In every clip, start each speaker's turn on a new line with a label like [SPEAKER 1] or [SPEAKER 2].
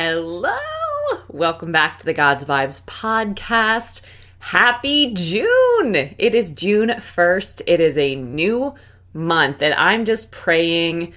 [SPEAKER 1] Hello! Welcome back to the God's Vibes podcast. Happy June! It is June 1st. It is a new month, and I'm just praying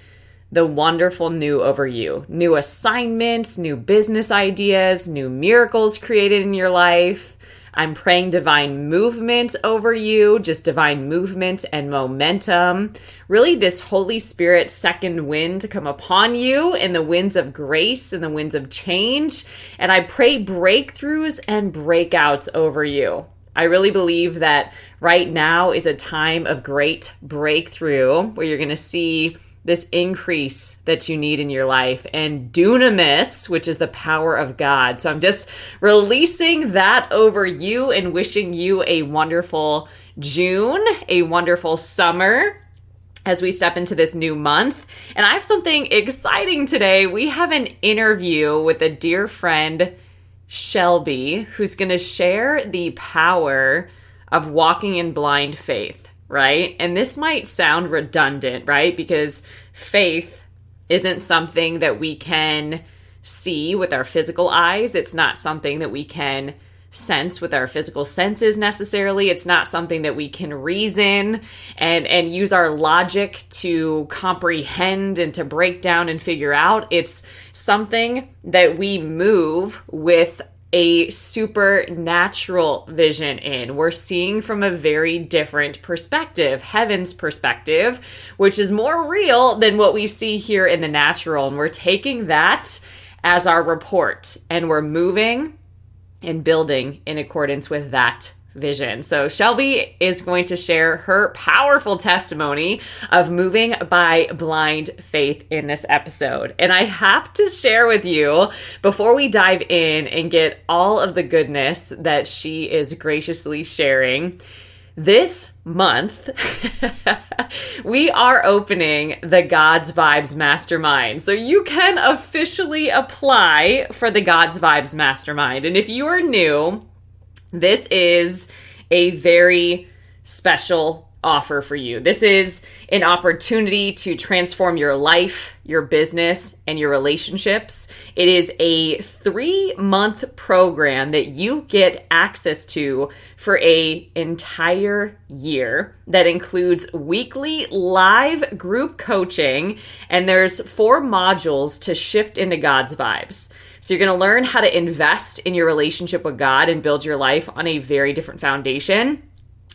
[SPEAKER 1] the wonderful new over you. New assignments, new business ideas, new miracles created in your life. I'm praying divine movement over you, just divine movement and momentum. Really, this Holy Spirit second wind to come upon you in the winds of grace and the winds of change. And I pray breakthroughs and breakouts over you. I really believe that right now is a time of great breakthrough where you're going to see this increase that you need in your life and dunamis, which is the power of God. So I'm just releasing that over you and wishing you a wonderful June, a wonderful summer as we step into this new month. And I have something exciting today. We have an interview with a dear friend, Shelby, who's going to share the power of walking in blind faith. Right? And this might sound redundant, right? Because faith isn't something that we can see with our physical eyes. It's not something that we can sense with our physical senses necessarily. It's not something that we can reason and use our logic to comprehend and to break down and figure out. It's something that we move with a supernatural vision in. We're seeing from a very different perspective, heaven's perspective, which is more real than what we see here in the natural. And we're taking that as our report and we're moving and building in accordance with that vision. So Shelby is going to share her powerful testimony of moving by blind faith in this episode. And I have to share with you before we dive in and get all of the goodness that she is graciously sharing. This month, we are opening the God's Vibes Mastermind. So you can officially apply for the God's Vibes Mastermind. And if you are new, this is a very special offer for you. This is an opportunity to transform your life, your business, and your relationships. It is a 3-month program that you get access to for an entire year that includes weekly live group coaching, and there's 4 modules to shift into God's vibes. So you're going to learn how to invest in your relationship with God and build your life on a very different foundation.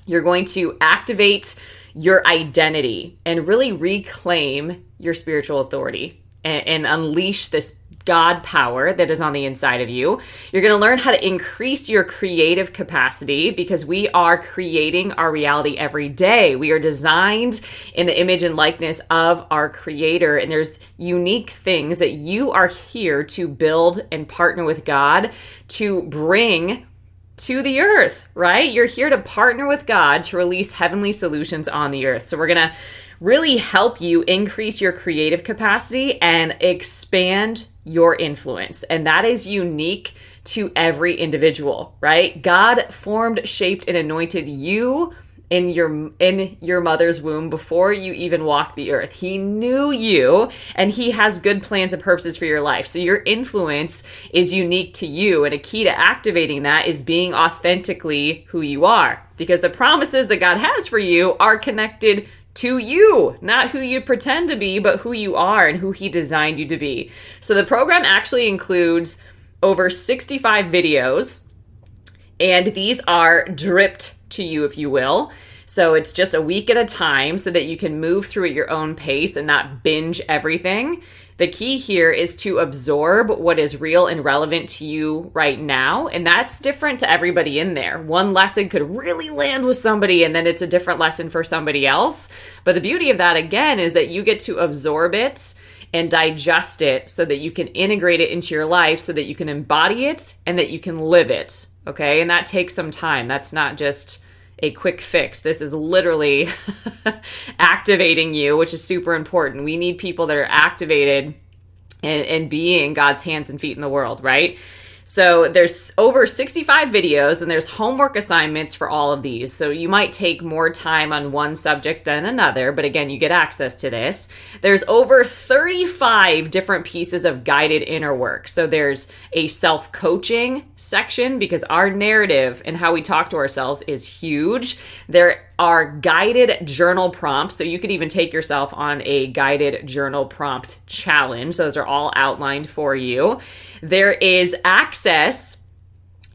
[SPEAKER 1] You're going to activate your identity and really reclaim your spiritual authority and unleash this God power that is on the inside of you. You're going to learn how to increase your creative capacity because we are creating our reality every day. We are designed in the image and likeness of our Creator, and there's unique things that you are here to build and partner with God to bring to the earth, right? You're here to partner with God to release heavenly solutions on the earth. So we're going to really help you increase your creative capacity and expand your influence. And that is unique to every individual, right? God formed, shaped, and anointed you in your mother's womb before you even walked the earth. He knew you, and he has good plans and purposes for your life. So your influence is unique to you, and a key to activating that is being authentically who you are, because the promises that God has for you are connected to you, not who you pretend to be, but who you are and who he designed you to be. So the program actually includes over 65 videos, and these are dripped to you, if you will. So it's just a week at a time so that you can move through at your own pace and not binge everything. The key here is to absorb what is real and relevant to you right now. And that's different to everybody in there. One lesson could really land with somebody, and then it's a different lesson for somebody else. But the beauty of that, again, is that you get to absorb it and digest it so that you can integrate it into your life so that you can embody it and that you can live it. Okay. And that takes some time. That's not just a quick fix. This is literally activating you, which is super important. We need people that are activated and being God's hands and feet in the world, right? So there's over 65 videos and there's homework assignments for all of these. So you might take more time on one subject than another, but again, you get access to this. There's over 35 different pieces of guided inner work. So there's a self-coaching section because our narrative and how we talk to ourselves is huge. There are guided journal prompts. So you could even take yourself on a guided journal prompt challenge. Those are all outlined for you. There is access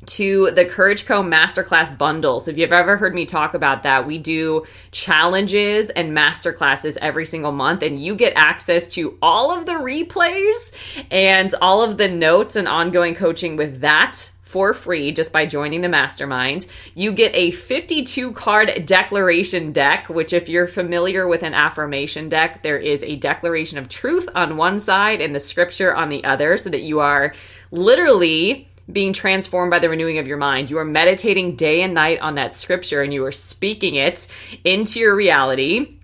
[SPEAKER 1] to the Courage Co Masterclass bundles. If you've ever heard me talk about that, we do challenges and masterclasses every single month, and you get access to all of the replays and all of the notes and ongoing coaching with that for free just by joining the mastermind. You get a 52 card declaration deck, which if you're familiar with an affirmation deck, there is a declaration of truth on one side and the scripture on the other, so that you are literally being transformed by the renewing of your mind. You are meditating day and night on that scripture and you are speaking it into your reality.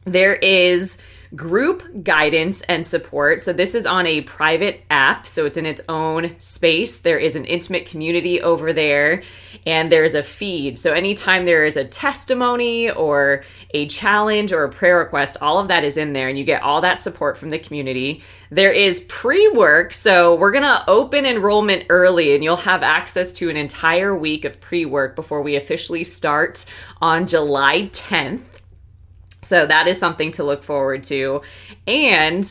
[SPEAKER 1] There is group guidance and support. So this is on a private app, so it's in its own space. There is an intimate community over there, and there's a feed. So anytime there is a testimony or a challenge or a prayer request, all of that is in there, and you get all that support from the community. There is pre-work. So we're going to open enrollment early, and you'll have access to an entire week of pre-work before we officially start on July 10th. So that is something to look forward to. And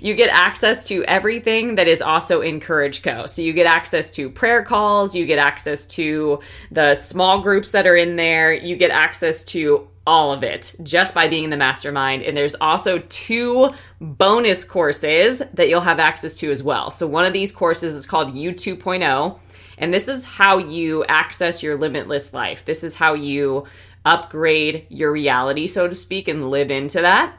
[SPEAKER 1] you get access to everything that is also in Courage Co. So you get access to prayer calls, you get access to the small groups that are in there, you get access to all of it just by being in the mastermind. And there's also 2 bonus courses that you'll have access to as well. So one of these courses is called You 2.0. And this is how you access your limitless life. This is how you upgrade your reality, so to speak, and live into that.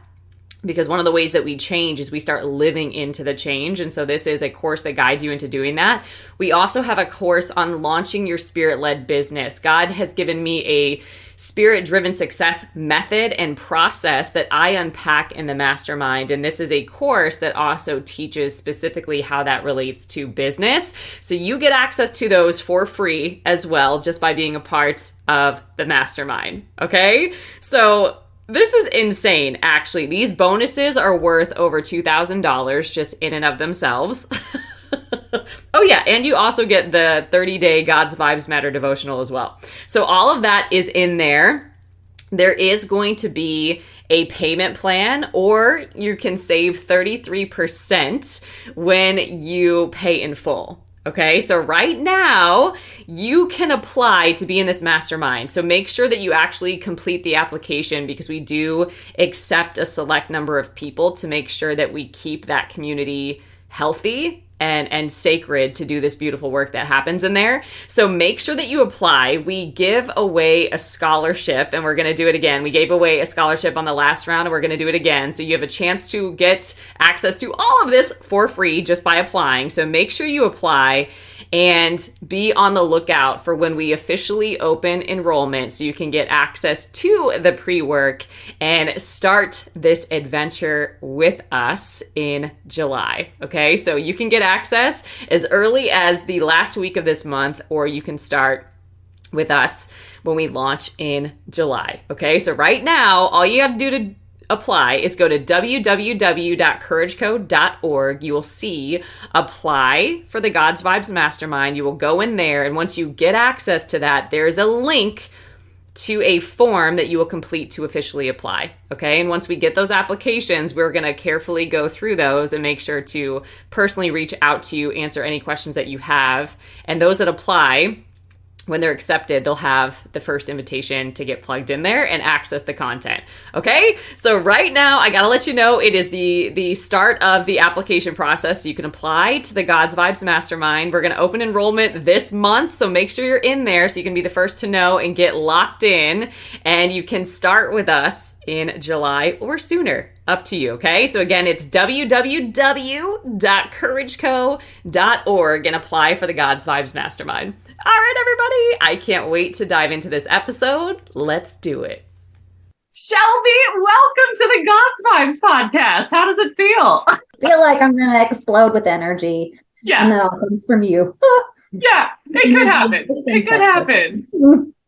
[SPEAKER 1] Because one of the ways that we change is we start living into the change. And so this is a course that guides you into doing that. We also have a course on launching your spirit-led business. God has given me a spirit-driven success method and process that I unpack in the mastermind. And this is a course that also teaches specifically how that relates to business. So you get access to those for free as well, just by being a part of the mastermind. Okay? So this is insane, actually. These bonuses are worth over $2,000 just in and of themselves. Oh yeah, and you also get the 30-day God's Vibes Matter devotional as well. So all of that is in there. There is going to be a payment plan, or you can save 33% when you pay in full. Okay, so right now you can apply to be in this mastermind. So make sure that you actually complete the application, because we do accept a select number of people to make sure that we keep that community healthy and sacred to do this beautiful work that happens in there. So make sure that you apply. We give away a scholarship, and we're going to do it again. We gave away a scholarship on the last round, and we're going to do it again. So you have a chance to get access to all of this for free just by applying. So make sure you apply and be on the lookout for when we officially open enrollment, so you can get access to the pre-work and start this adventure with us in July. Okay, so you can get access as early as the last week of this month, or you can start with us when we launch in July. Okay, so right now, all you have to do to apply is go to www.courageco.org. You will see apply for the God's Vibes Mastermind. You will go in there, and once you get access to that, there's a link to a form that you will complete to officially apply. Okay, and once we get those applications, we're going to carefully go through those and make sure to personally reach out to you, answer any questions that you have. And those that apply, when they're accepted, they'll have the first invitation to get plugged in there and access the content. Okay, so right now I gotta let you know it is the start of the application process. So you can apply to the God's Vibes Mastermind. We're gonna open enrollment this month, so make sure you're in there so you can be the first to know and get locked in, and you can start with us in July or sooner. Up to you, okay? So again, it's www.courageco.org and apply for the God's Vibes Mastermind. All right, everybody, I can't wait to dive into this episode. Let's do it. Shelby, welcome to the God's Vibes podcast. How does it feel?
[SPEAKER 2] I feel like I'm going to explode with energy.
[SPEAKER 1] Yeah.
[SPEAKER 2] that all comes from you.
[SPEAKER 1] Yeah. It could happen. It could happen.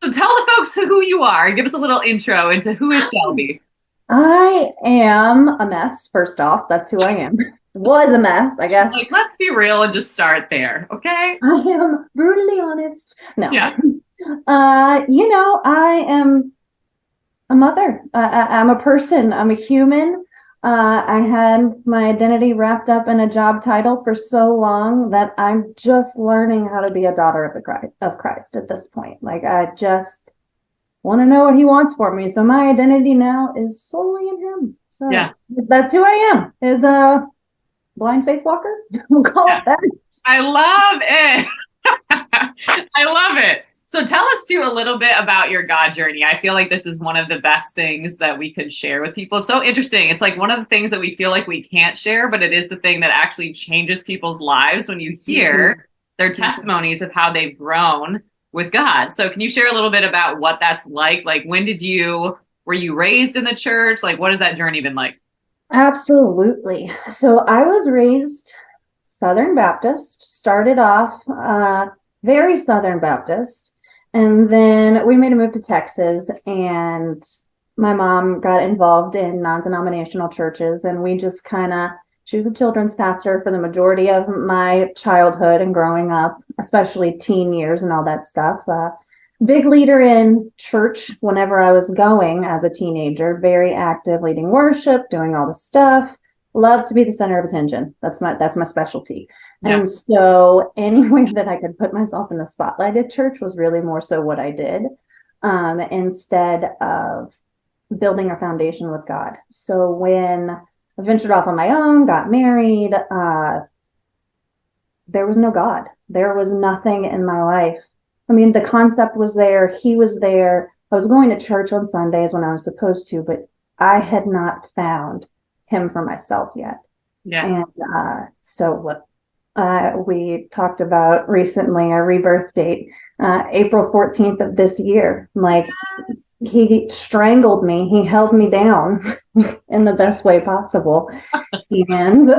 [SPEAKER 1] So tell the folks who you are. Give us a little intro into who is Shelby.
[SPEAKER 2] I am a mess, first off. That's who I am. Was a mess, I guess.
[SPEAKER 1] Like, let's be real and just start there. Okay.
[SPEAKER 2] I am brutally honest. No.
[SPEAKER 1] Yeah.
[SPEAKER 2] I am a mother. I'm a person. I'm a human. I had my identity wrapped up in a job title for so long that I'm just learning how to be a daughter of Christ at this point. Like, I just want to know what he wants for me. So my identity now is solely in him. So
[SPEAKER 1] Yeah.
[SPEAKER 2] that's who I am, is a blind faith walker. We'll call it that.
[SPEAKER 1] I love it. I love it. So tell us too a little bit about your God journey. I feel like this is one of the best things that we could share with people. So interesting. It's like one of the things that we feel like we can't share, but it is the thing that actually changes people's lives when you hear their testimonies of how they've grown with God. So can you share a little bit about what that's like? Like, were you raised in the church? Like, what has that journey been like?
[SPEAKER 2] Absolutely. So I was raised Southern Baptist, started off very Southern Baptist, and then we made a move to Texas, and my mom got involved in non-denominational churches, and she was a children's pastor for the majority of my childhood and growing up, especially teen years and all that stuff. Big leader in church whenever I was going as a teenager, very active, leading worship, doing all the stuff. Love to be the center of attention. That's my specialty. Yeah. And so any way that I could put myself in the spotlight at church was really more so what I did, instead of building a foundation with God. So when I ventured off on my own, got married, there was no God. There was nothing in my life. I mean, the concept was there. He was there. I was going to church on Sundays when I was supposed to, but I had not found him for myself yet. Yeah. And so we talked about recently our rebirth date, April 14th of this year. Like, he strangled me. He held me down in the best way possible. And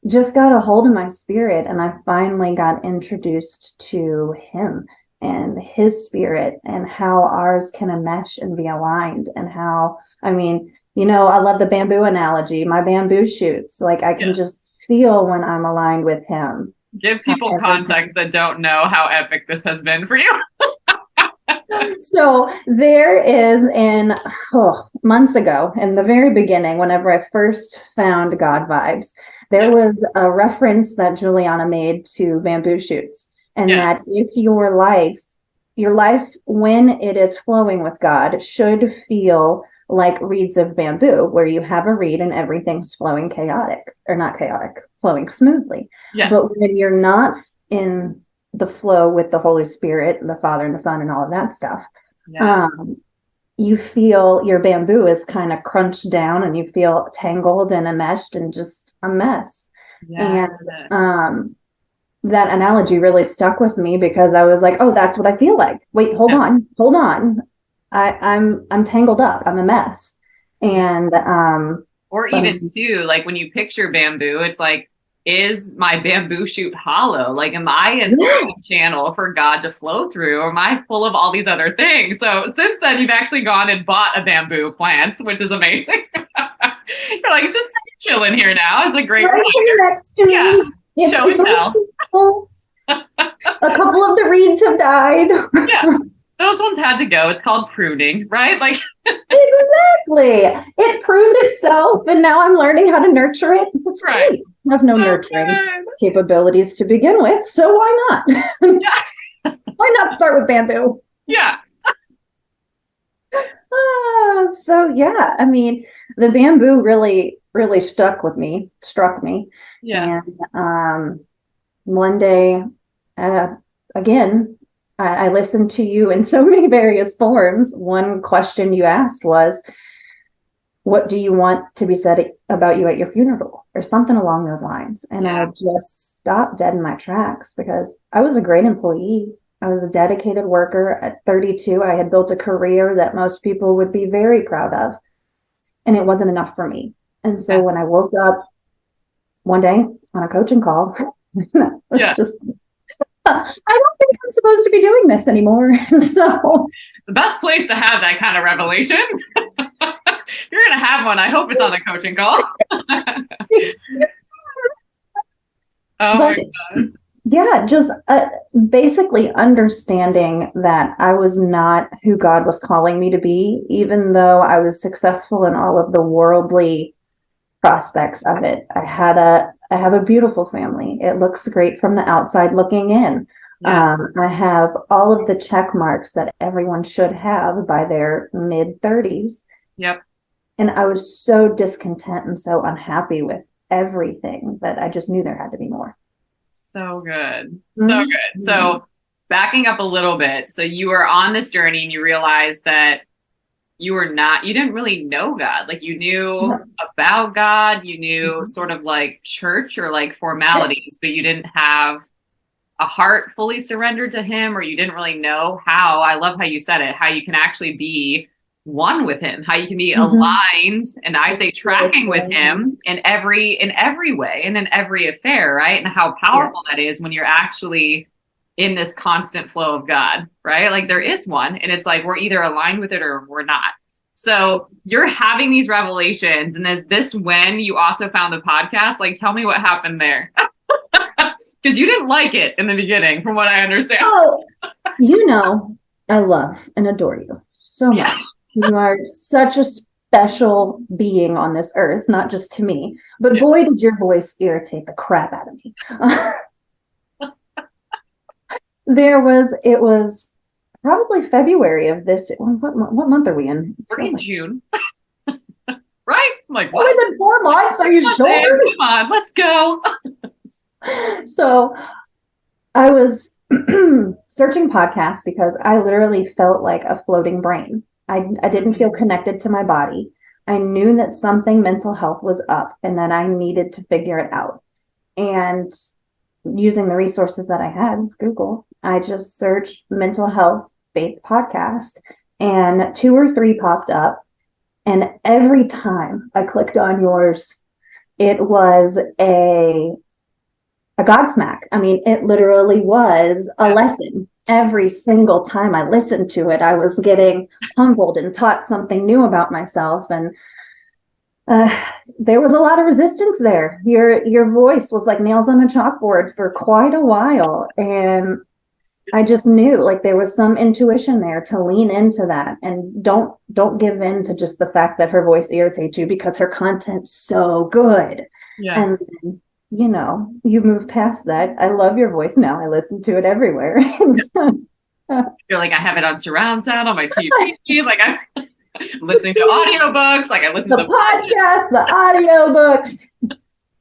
[SPEAKER 2] just got a hold of my spirit, and I finally got introduced to him and his spirit and how ours can enmesh and be aligned, and how, I love the bamboo analogy, my bamboo shoots. Like, I can just feel when I'm aligned with him.
[SPEAKER 1] Give people context that don't know how epic this has been for you.
[SPEAKER 2] So there is months ago, in the very beginning, whenever I first found God Vibes, there was a reference that Juliana made to bamboo shoots, and that if your life, when it is flowing with God, should feel like reeds of bamboo, where you have a reed and everything's flowing flowing smoothly. Yeah. But when you're not in the flow with the Holy Spirit, the Father and the Son and all of that stuff, you feel your bamboo is kind of crunched down, and you feel tangled and enmeshed and just a mess. Yeah. And that analogy really stuck with me, because I was like, oh, that's what I feel like. Wait, hold on. I'm tangled up. I'm a mess. And
[SPEAKER 1] or even too, like, when you picture bamboo, it's like, is my bamboo shoot hollow? Like, am I in a channel for God to flow through? Or am I full of all these other things? So since then, you've actually gone and bought a bamboo plant, which is amazing. You're like, it's just chilling here now. It's a great reminder.
[SPEAKER 2] Next to me.
[SPEAKER 1] Yeah. Show and tell.
[SPEAKER 2] A couple of the reeds have died.
[SPEAKER 1] Yeah. Those ones had to go. It's called pruning, right? Like,
[SPEAKER 2] exactly. It pruned itself, and now I'm learning how to nurture it. It's right. Great. I have no nurturing capabilities to begin with, so why not? Yeah. Why not start with bamboo?
[SPEAKER 1] Yeah.
[SPEAKER 2] The bamboo really, really struck me.
[SPEAKER 1] Yeah.
[SPEAKER 2] And one day, again, I listened to you in so many various forms. One question you asked was, what do you want to be said about you at your funeral, or something along those lines? And I just stopped dead in my tracks, because I was a great employee. I was a dedicated worker. At 32, I had built a career that most people would be very proud of, and it wasn't enough for me. And so when I woke up one day on a coaching call,
[SPEAKER 1] Yeah.
[SPEAKER 2] just, I don't think I'm supposed to be doing this anymore. So
[SPEAKER 1] the best place to have that kind of revelation. You're going to have one. I hope it's on a coaching call. Oh my God.
[SPEAKER 2] Yeah, just basically understanding that I was not who God was calling me to be, even though I was successful in all of the worldly prospects of it. I have a beautiful family. It looks great from the outside looking in.
[SPEAKER 1] Yeah.
[SPEAKER 2] I have all of the check marks that everyone should have by their mid-30s.
[SPEAKER 1] Yep.
[SPEAKER 2] And I was so discontent and so unhappy with everything that I just knew there had to be more.
[SPEAKER 1] So good. So good. So backing up a little bit. So you were on this journey and you realized that you didn't really know God. Like you knew about God, you knew sort of like church or like formalities, but you didn't have a heart fully surrendered to him, or you didn't really know how. I love how you said it, how you can actually be one with him, how you can be aligned, and I say tracking with him in every way and in every affair, right? And how powerful that is when you're actually in this constant flow of God, right? Like there is one, and it's like we're either aligned with it or we're not. So you're having these revelations, and is this when you also found the podcast? Like tell me what happened there. Because you didn't like it in the beginning, from what I understand.
[SPEAKER 2] Oh, I love and adore you so much. You are such a special being on this earth, not just to me, but boy, did your voice irritate the crap out of me. It was probably February of this. What month are we in?
[SPEAKER 1] We're in June. Right? I'm like, what?
[SPEAKER 2] Only been 4 months? Are you sure?
[SPEAKER 1] Come on, let's go.
[SPEAKER 2] So I was searching podcasts because I literally felt like a floating brain. I didn't feel connected to my body. I knew that something mental health was up and that I needed to figure it out. And using the resources that I had, Google, I just searched mental health faith podcast and 2 or 3 popped up. And every time I clicked on yours, it was a Godsmack. I mean, it literally was a lesson. Every single time I listened to it, I was getting humbled and taught something new about myself. And there was a lot of resistance there. Your voice was like nails on a chalkboard for quite a while. And I just knew like there was some intuition there to lean into that. And don't give in to just the fact that her voice irritates you, because her content's so good.
[SPEAKER 1] Yeah.
[SPEAKER 2] And you move past that. I love your voice now. I listen to it everywhere.
[SPEAKER 1] I feel like I have it on surround sound on my TV. Like I'm listening to audiobooks. Like I listen to the
[SPEAKER 2] podcast, the audiobooks,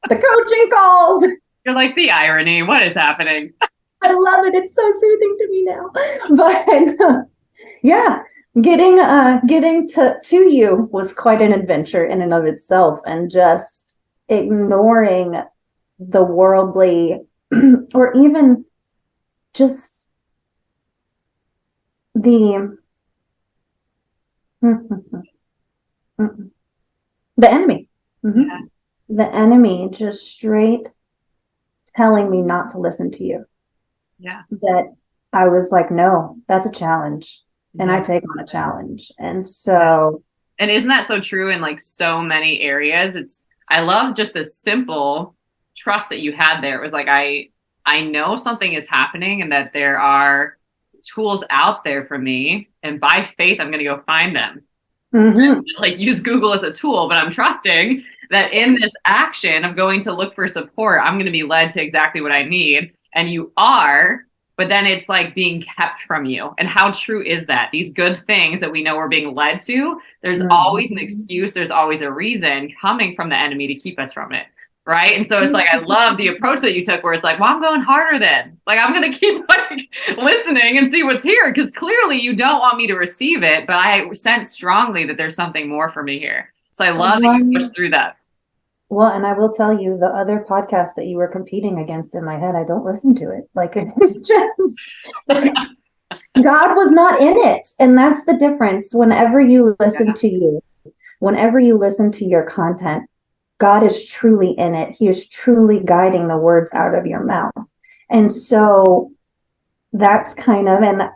[SPEAKER 2] the coaching calls.
[SPEAKER 1] You're like, the irony. What is happening?
[SPEAKER 2] I love it. It's so soothing to me now. But getting to you was quite an adventure in and of itself, and just ignoring the worldly or even just the enemy. The enemy just straight telling me not to listen to you. That I was like, no, that's a challenge. And I take on a challenge. And so,
[SPEAKER 1] and isn't that so true in like so many areas? I love just the simple trust that you had there. It was like, I know something is happening and that there are tools out there for me. And by faith, I'm going to go find them. Like use Google as a tool, but I'm trusting that in this action of going to look for support, I'm going to be led to exactly what I need. And you are, but then it's like being kept from you. And how true is that? These good things that we know we're being led to, there's always an excuse. There's always a reason coming from the enemy to keep us from it. Right. And so it's like, I love the approach that you took where it's like, well, I'm going harder then. Like, I'm going to keep like listening and see what's here. Because clearly you don't want me to receive it, but I sense strongly that there's something more for me here. So I love that you pushed through that.
[SPEAKER 2] Well, and I will tell you, the other podcast that you were competing against in my head, I don't listen to it. Like, it's just, God was not in it. And that's the difference. Whenever you listen to your content, God is truly in it. He is truly guiding the words out of your mouth. And so that's kind of, and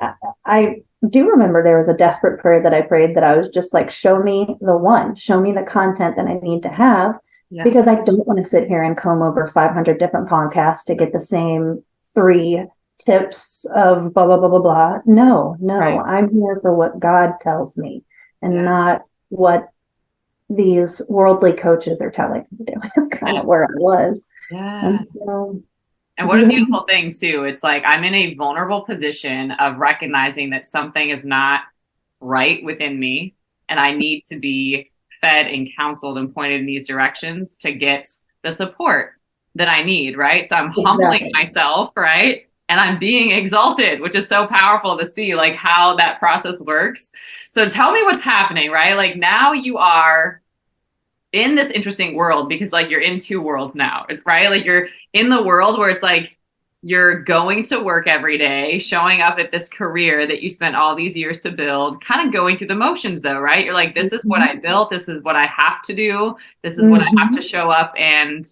[SPEAKER 2] I do remember there was a desperate prayer that I prayed that I was just like, show me the content that I need to have, because I don't want to sit here and comb over 500 different podcasts to get the same 3 tips of blah, blah, blah, blah, blah. No, right. I'm here for what God tells me and not what these worldly coaches are telling me to do. It's kind of where I was.
[SPEAKER 1] Yeah. And what a beautiful thing too. It's like, I'm in a vulnerable position of recognizing that something is not right within me, and I need to be fed and counseled and pointed in these directions to get the support that I need. Right. So I'm humbling myself. Right. And I'm being exalted, which is so powerful to see like how that process works. So tell me what's happening, right? Like now you are in this interesting world, because like you're in 2 worlds now. It's right. Like you're in the world where it's like you're going to work every day, showing up at this career that you spent all these years to build, kind of going through the motions though, right? You're like, this is what I built. This is what I have to do. This is what I have to show up and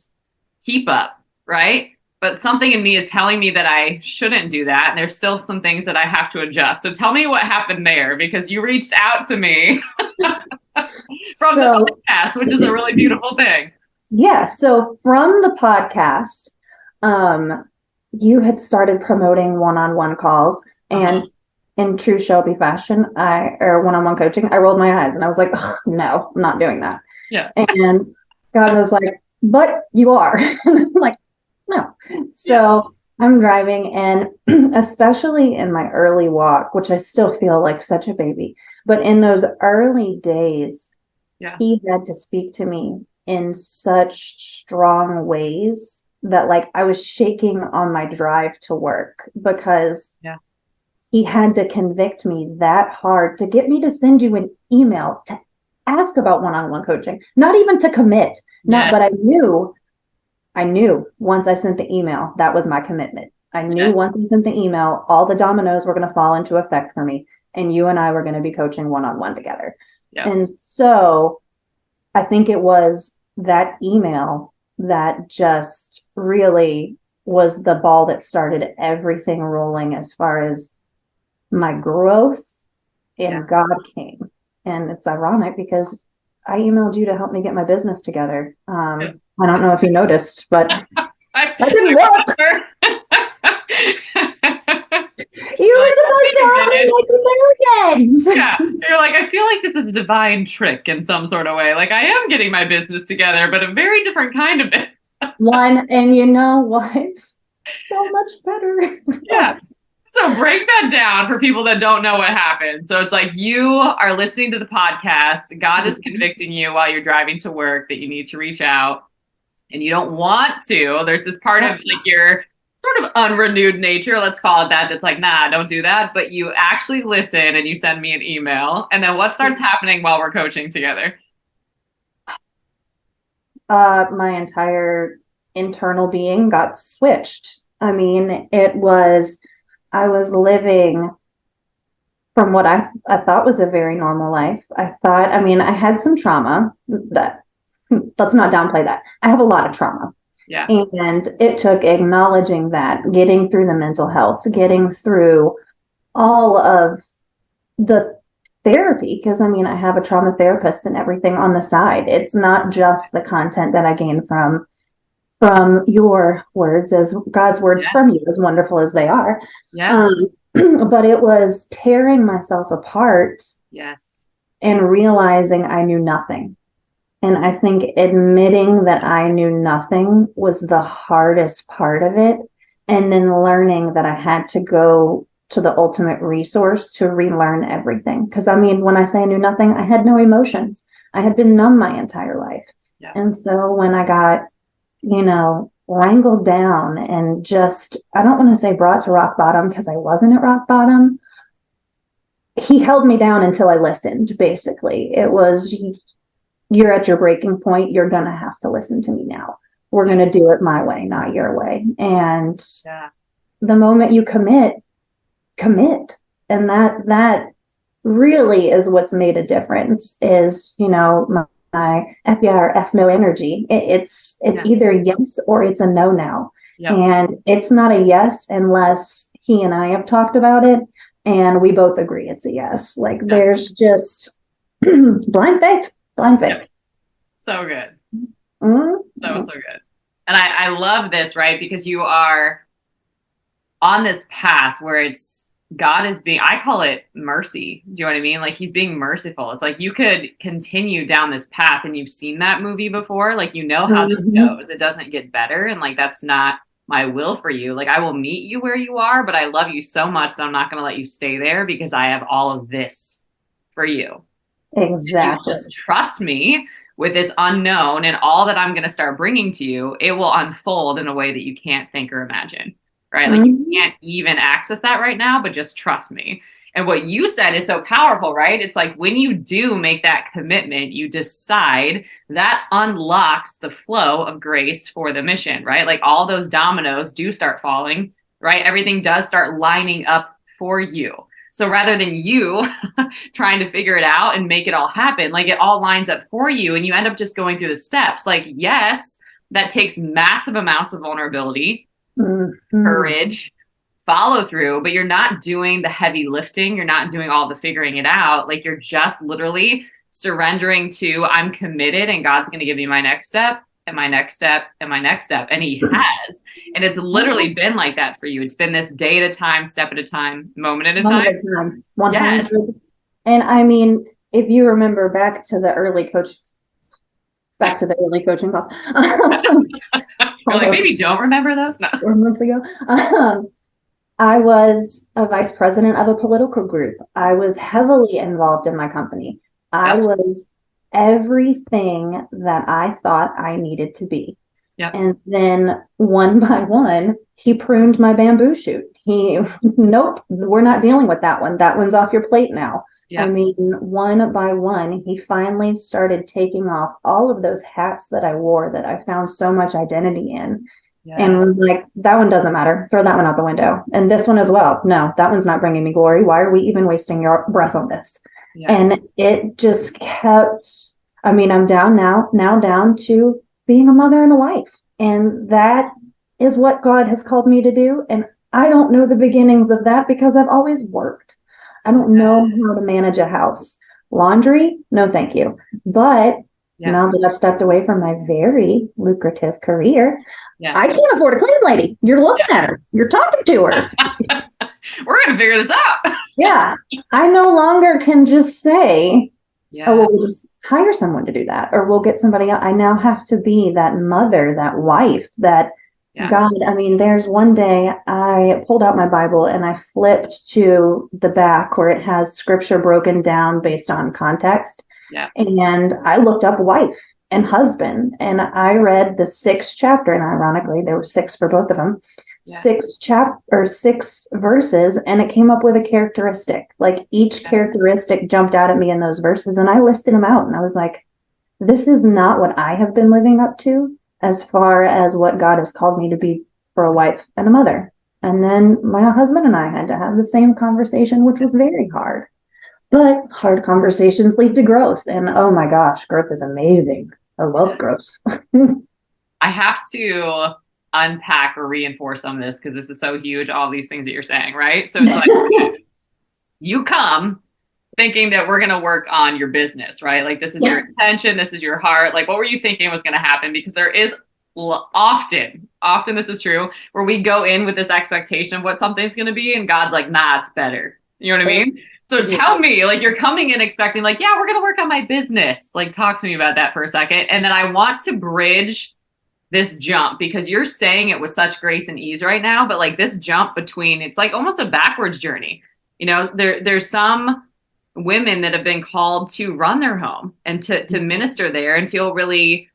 [SPEAKER 1] keep up. Right. But something in me is telling me that I shouldn't do that. And there's still some things that I have to adjust. So tell me what happened there, because you reached out to me from the podcast, which is a really beautiful thing.
[SPEAKER 2] Yeah. So from the podcast, you had started promoting one-on-one calls, and in true Shelby fashion, or one-on-one coaching, I rolled my eyes and I was like, oh, no, I'm not doing that.
[SPEAKER 1] Yeah.
[SPEAKER 2] And God was like, but you are. And I'm like, no. So I'm driving, and especially in my early walk, which I still feel like such a baby, but in those early days, he had to speak to me in such strong ways that like I was shaking on my drive to work, because he had to convict me that hard to get me to send you an email to ask about one-on-one coaching, not even to commit. But I knew once I sent the email, that was my commitment. I knew once I sent the email, all the dominoes were going to fall into effect for me, and you and I were going to be coaching one-on-one together. And so I think it was that email that just really was the ball that started everything rolling as far as my growth in God came. And it's ironic because I emailed you to help me get my business together. I don't know if you noticed, but that didn't work. You were supposed to help me like Americans.
[SPEAKER 1] Yeah. You're like, I feel like this is a divine trick in some sort of way. Like I am getting my business together, but a very different kind of it.
[SPEAKER 2] And you know what? So much better.
[SPEAKER 1] Yeah. So break that down for people that don't know what happened. So it's like you are listening to the podcast. God is convicting you while you're driving to work that you need to reach out, and you don't want to. There's this part of like your sort of unrenewed nature, let's call it that, that's like, nah, don't do that. But you actually listen and you send me an email. And then what starts happening while we're coaching together?
[SPEAKER 2] My entire internal being got switched. I mean, I was living from what I thought was a very normal life. I had some trauma. Let's not downplay that. I have a lot of trauma.
[SPEAKER 1] Yeah.
[SPEAKER 2] And it took acknowledging that, getting through the mental health, getting through all of the therapy, because I have a trauma therapist and everything on the side. It's not just the content that I gain from your words, as God's words from you, as wonderful as they are.
[SPEAKER 1] Yeah.
[SPEAKER 2] But it was tearing myself apart.
[SPEAKER 1] Yes.
[SPEAKER 2] And realizing I knew nothing. And I think admitting that I knew nothing was the hardest part of it. And then learning that I had to go to the ultimate resource to relearn everything. Because when I say I knew nothing, I had no emotions. I had been numb my entire life.
[SPEAKER 1] Yeah.
[SPEAKER 2] And so when I got wrangled down and just, I don't want to say brought to rock bottom, because I wasn't at rock bottom. He held me down until I listened, basically. It was, you're at your breaking point. You're going to have to listen to me now. We're going to do it my way, not your way. And the moment you commit. And that really is what's made a difference is, my F yeah or F no energy. It's either yes or it's a no now.
[SPEAKER 1] Yep.
[SPEAKER 2] And it's not a yes unless he and I have talked about it and we both agree it's a yes. Like there's just blind faith.
[SPEAKER 1] Yep. So good.
[SPEAKER 2] Mm-hmm.
[SPEAKER 1] So good. And I love this, right? Because you are on this path where it's God is being, I call it mercy. Do you know what I mean? Like he's being merciful. It's like you could continue down this path and you've seen that movie before. Like, you know how this goes. It doesn't get better. And like, that's not my will for you. Like I will meet you where you are, but I love you so much that I'm not going to let you stay there because I have all of this for you.
[SPEAKER 2] Exactly.
[SPEAKER 1] You just trust me with this unknown and all that I'm going to start bringing to you, it will unfold in a way that you can't think or imagine. Right? Like you can't even access that right now, but just trust me. And what you said is so powerful, right? It's like when you do make that commitment, you decide that unlocks the flow of grace for the mission, right? Like all those dominoes do start falling, right? Everything does start lining up for you. So rather than you trying to figure it out and make it all happen, like it all lines up for you and you end up just going through the steps. Like, yes, that takes massive amounts of vulnerability, courage, follow through, but you're not doing the heavy lifting. You're not doing all the figuring it out. Like you're just literally surrendering to, I'm committed and God's going to give me my next step and my next step and my next step. And he has. And it's literally been like that for you. It's been this day at a time, step at a time, moment at a time.
[SPEAKER 2] 100. Yes. And I mean, if you remember back to the early coaching class.
[SPEAKER 1] You're like, maybe don't remember those? No.
[SPEAKER 2] 4 months ago. I was a vice president of a political group. I was heavily involved in my company. I was everything that I thought I needed to be.
[SPEAKER 1] Yep.
[SPEAKER 2] And then one by one, he pruned my bamboo shoot. Nope, we're not dealing with that one. That one's off your plate now. Yep. I mean, one by one, he finally started taking off all of those hats that I wore that I found so much identity in. Yeah. And was like, that one doesn't matter. Throw that one out the window. And this one as well. No, that one's not bringing me glory. Why are we even wasting your breath on this? Yeah. And it just kept, I mean, I'm down now down to being a mother and a wife. And that is what God has called me to do. And I don't know the beginnings of that because I've always worked. I don't know how to manage a house. Laundry? No, thank you. But now that I've stepped away from my very lucrative career, I can't afford a clean lady. You're looking at her. You're talking to her.
[SPEAKER 1] We're going to figure this out.
[SPEAKER 2] Yeah. I no longer can just say, oh, well, we'll just hire someone to do that. Or we'll get somebody else. I now have to be that mother, that wife, that God. I mean, there's one day I pulled out my Bible and I flipped to the back where it has scripture broken down based on context. Yeah. And I looked up wife and husband, and I read the 6th chapter, and ironically, there were 6 for both of them, 6 verses, and it came up with a characteristic. Like each characteristic jumped out at me in those verses, and I listed them out, and I was like, this is not what I have been living up to as far as what God has called me to be for a wife and a mother. And then my husband and I had to have the same conversation, which was very hard. But hard conversations lead to growth. And oh my gosh, growth is amazing. I love growth.
[SPEAKER 1] I have to unpack or reinforce some of this because this is so huge, all these things that you're saying, right? So it's like you come thinking that we're going to work on your business, right? Like this is your intention, this is your heart. Like what were you thinking was going to happen? Because there is often this is true, where we go in with this expectation of what something's going to be and God's like, nah, it's better. You know what I mean? So tell me, like you're coming in expecting like, yeah, we're going to work on my business. Like talk to me about that for a second. And then I want to bridge this jump because you're saying it with such grace and ease right now, but like this jump between, it's like almost a backwards journey. You know, there's some women that have been called to run their home and to minister there and feel really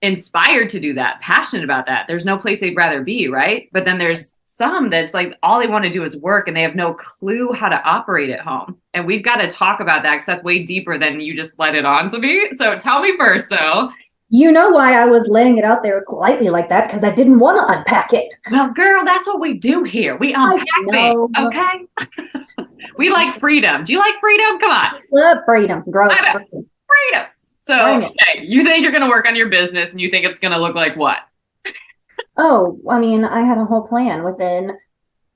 [SPEAKER 1] inspired to do that, passionate about that. There's no place they'd rather be, right? But then there's some that's like all they want to do is work and they have no clue how to operate at home. And we've got to talk about that because that's way deeper than you just let it on to me. So tell me first though.
[SPEAKER 2] You know why I was laying it out there lightly like that? Because I didn't want to unpack it.
[SPEAKER 1] Well, girl, that's what we do here. We unpack things, okay? We like freedom. Do you like freedom? Come on.
[SPEAKER 2] Love freedom. Growth.
[SPEAKER 1] Freedom. So, okay, you think you're going to work on your business and you think it's going to look like what?
[SPEAKER 2] Oh, I mean, I had a whole plan. Within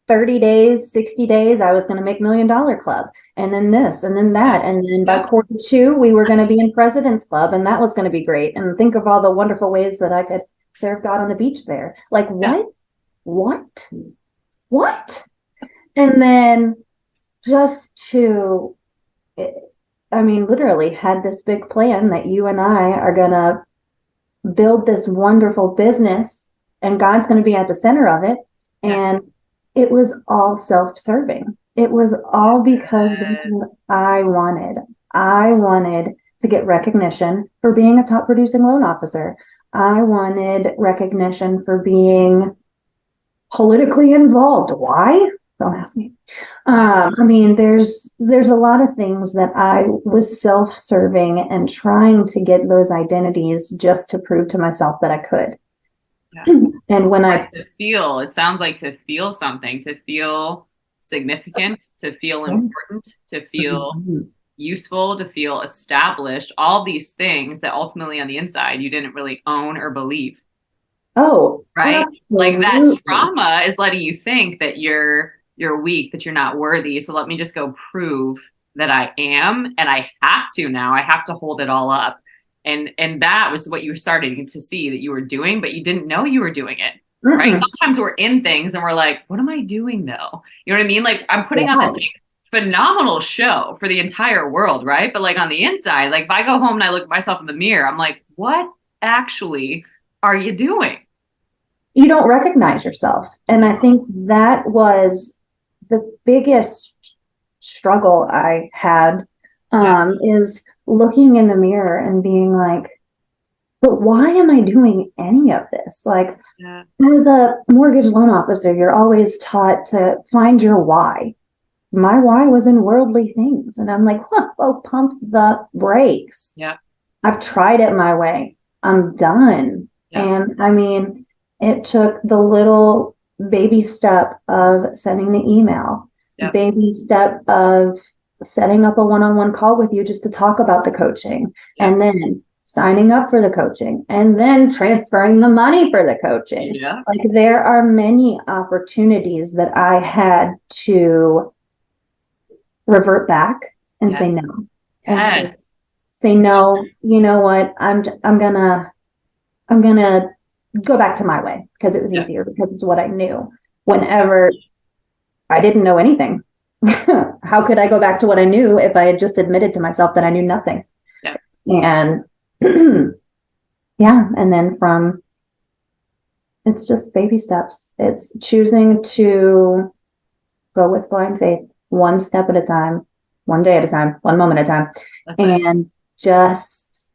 [SPEAKER 2] 30 days, 60 days, I was going to make $1 Million Club, and then this, and then that. And then by quarter two, we were going to be in President's Club, and that was going to be great. And think of all the wonderful ways that I could serve God on the beach there. Like, what? What? And then just to, I mean, literally had this big plan that you and I are going to build this wonderful business, and God's going to be at the center of it. And it was all self-serving. It was all because that's what I wanted. I wanted to get recognition for being a top producing loan officer. I wanted recognition for being politically involved. Why? Don't ask me. I mean, there's a lot of things that I was self-serving and trying to get those identities just to prove to myself that I could.
[SPEAKER 1] Yeah. And when it sounds like to feel something, to feel significant, to feel important, to feel useful, to feel established, all these things that ultimately on the inside you didn't really own or believe.
[SPEAKER 2] Oh,
[SPEAKER 1] right. Like that trauma is letting you think that you're weak, that you're not worthy. So let me just go prove that I am, and I have to now. I have to hold it all up. And that was what you were starting to see that you were doing, but you didn't know you were doing it. Right. Sometimes we're in things and we're like, what am I doing though? You know what I mean? Like I'm putting on this phenomenal show for the entire world. Right. But like on the inside, like if I go home and I look at myself in the mirror, I'm like, what actually are you doing?
[SPEAKER 2] You don't recognize yourself. And I think that was the biggest struggle I had, is looking in the mirror and being like, but why am I doing any of this? Like, as a mortgage loan officer, you're always taught to find your why. My why was in worldly things. And I'm like, pump the brakes.
[SPEAKER 1] Yeah.
[SPEAKER 2] I've tried it my way. I'm done. Yeah. And I mean, it took the little baby step of sending the email, baby step of setting up a one-on-one call with you just to talk about the coaching, and then signing up for the coaching, and then transferring the money for the coaching. Yeah. Like there are many opportunities that I had to revert back and say no. And say no, you know what? I'm gonna go back to my way because it was easier, because it's what I knew. Whenever I didn't know anything. How could I go back to what I knew if I had just admitted to myself that I knew nothing? Yeah. And and then it's just baby steps. It's choosing to go with blind faith, one step at a time, one day at a time, one moment at a time. And just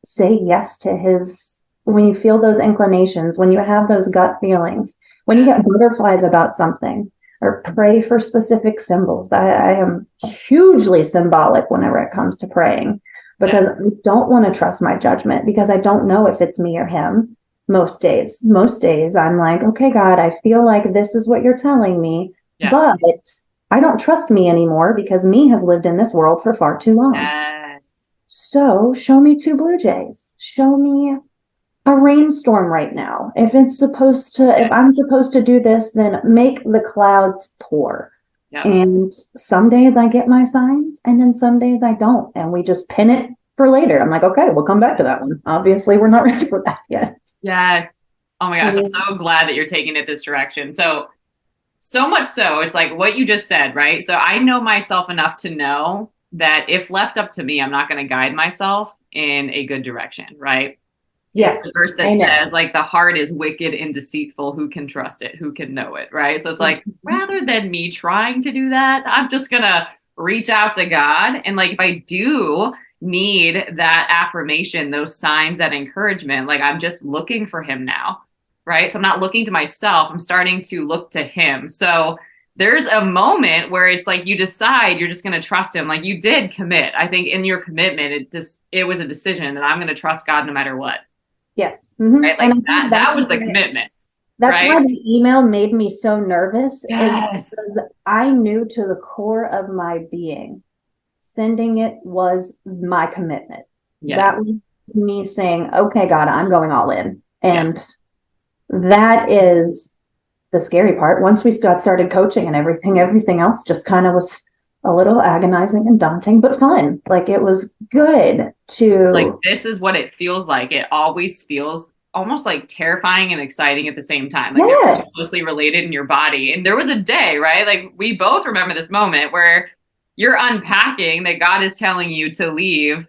[SPEAKER 2] say yes to his, when you feel those inclinations, when you have those gut feelings, when you get butterflies about something, or pray for specific symbols. I am hugely symbolic whenever it comes to praying, because I don't want to trust my judgment, because I don't know if it's me or him. Most days I'm like, okay, God, I feel like this is what you're telling me, but I don't trust me anymore because me has lived in this world for far too long. Yes. So show me 2 blue jays. Show me a rainstorm right now. If I'm supposed to do this, then make the clouds pour. Yep. And some days I get my signs, and then some days I don't. And we just pin it for later. I'm like, okay, we'll come back to that one. Obviously, we're not ready for that yet.
[SPEAKER 1] Yes. Oh my gosh, I'm so glad that you're taking it this direction. So much so, it's like what you just said, right? So I know myself enough to know that if left up to me, I'm not going to guide myself in a good direction, right? Yes. It's the verse that says, like, the heart is wicked and deceitful. Who can trust it? Who can know it? Right. So it's like, rather than me trying to do that, I'm just going to reach out to God. And like, if I do need that affirmation, those signs, that encouragement, like I'm just looking for him now. Right. So I'm not looking to myself. I'm starting to look to him. So there's a moment where it's like you decide you're just going to trust him. Like you did commit. I think in your commitment, it was a decision that I'm going to trust God no matter what.
[SPEAKER 2] Yes.
[SPEAKER 1] Mm-hmm. Right. Like that was the commitment.
[SPEAKER 2] That's why the email made me so nervous. Yes. Is because I knew to the core of my being, sending it was my commitment. That was me saying, okay, God, I'm going all in. And that is the scary part. Once we started coaching and everything else just kind of was a little agonizing and daunting, but fun. Like it was good to
[SPEAKER 1] like, this is what it feels like. It always feels almost like terrifying and exciting at the same time. Like they're really closely related in your body. And there was a day, right? Like we both remember this moment where you're unpacking that God is telling you to leave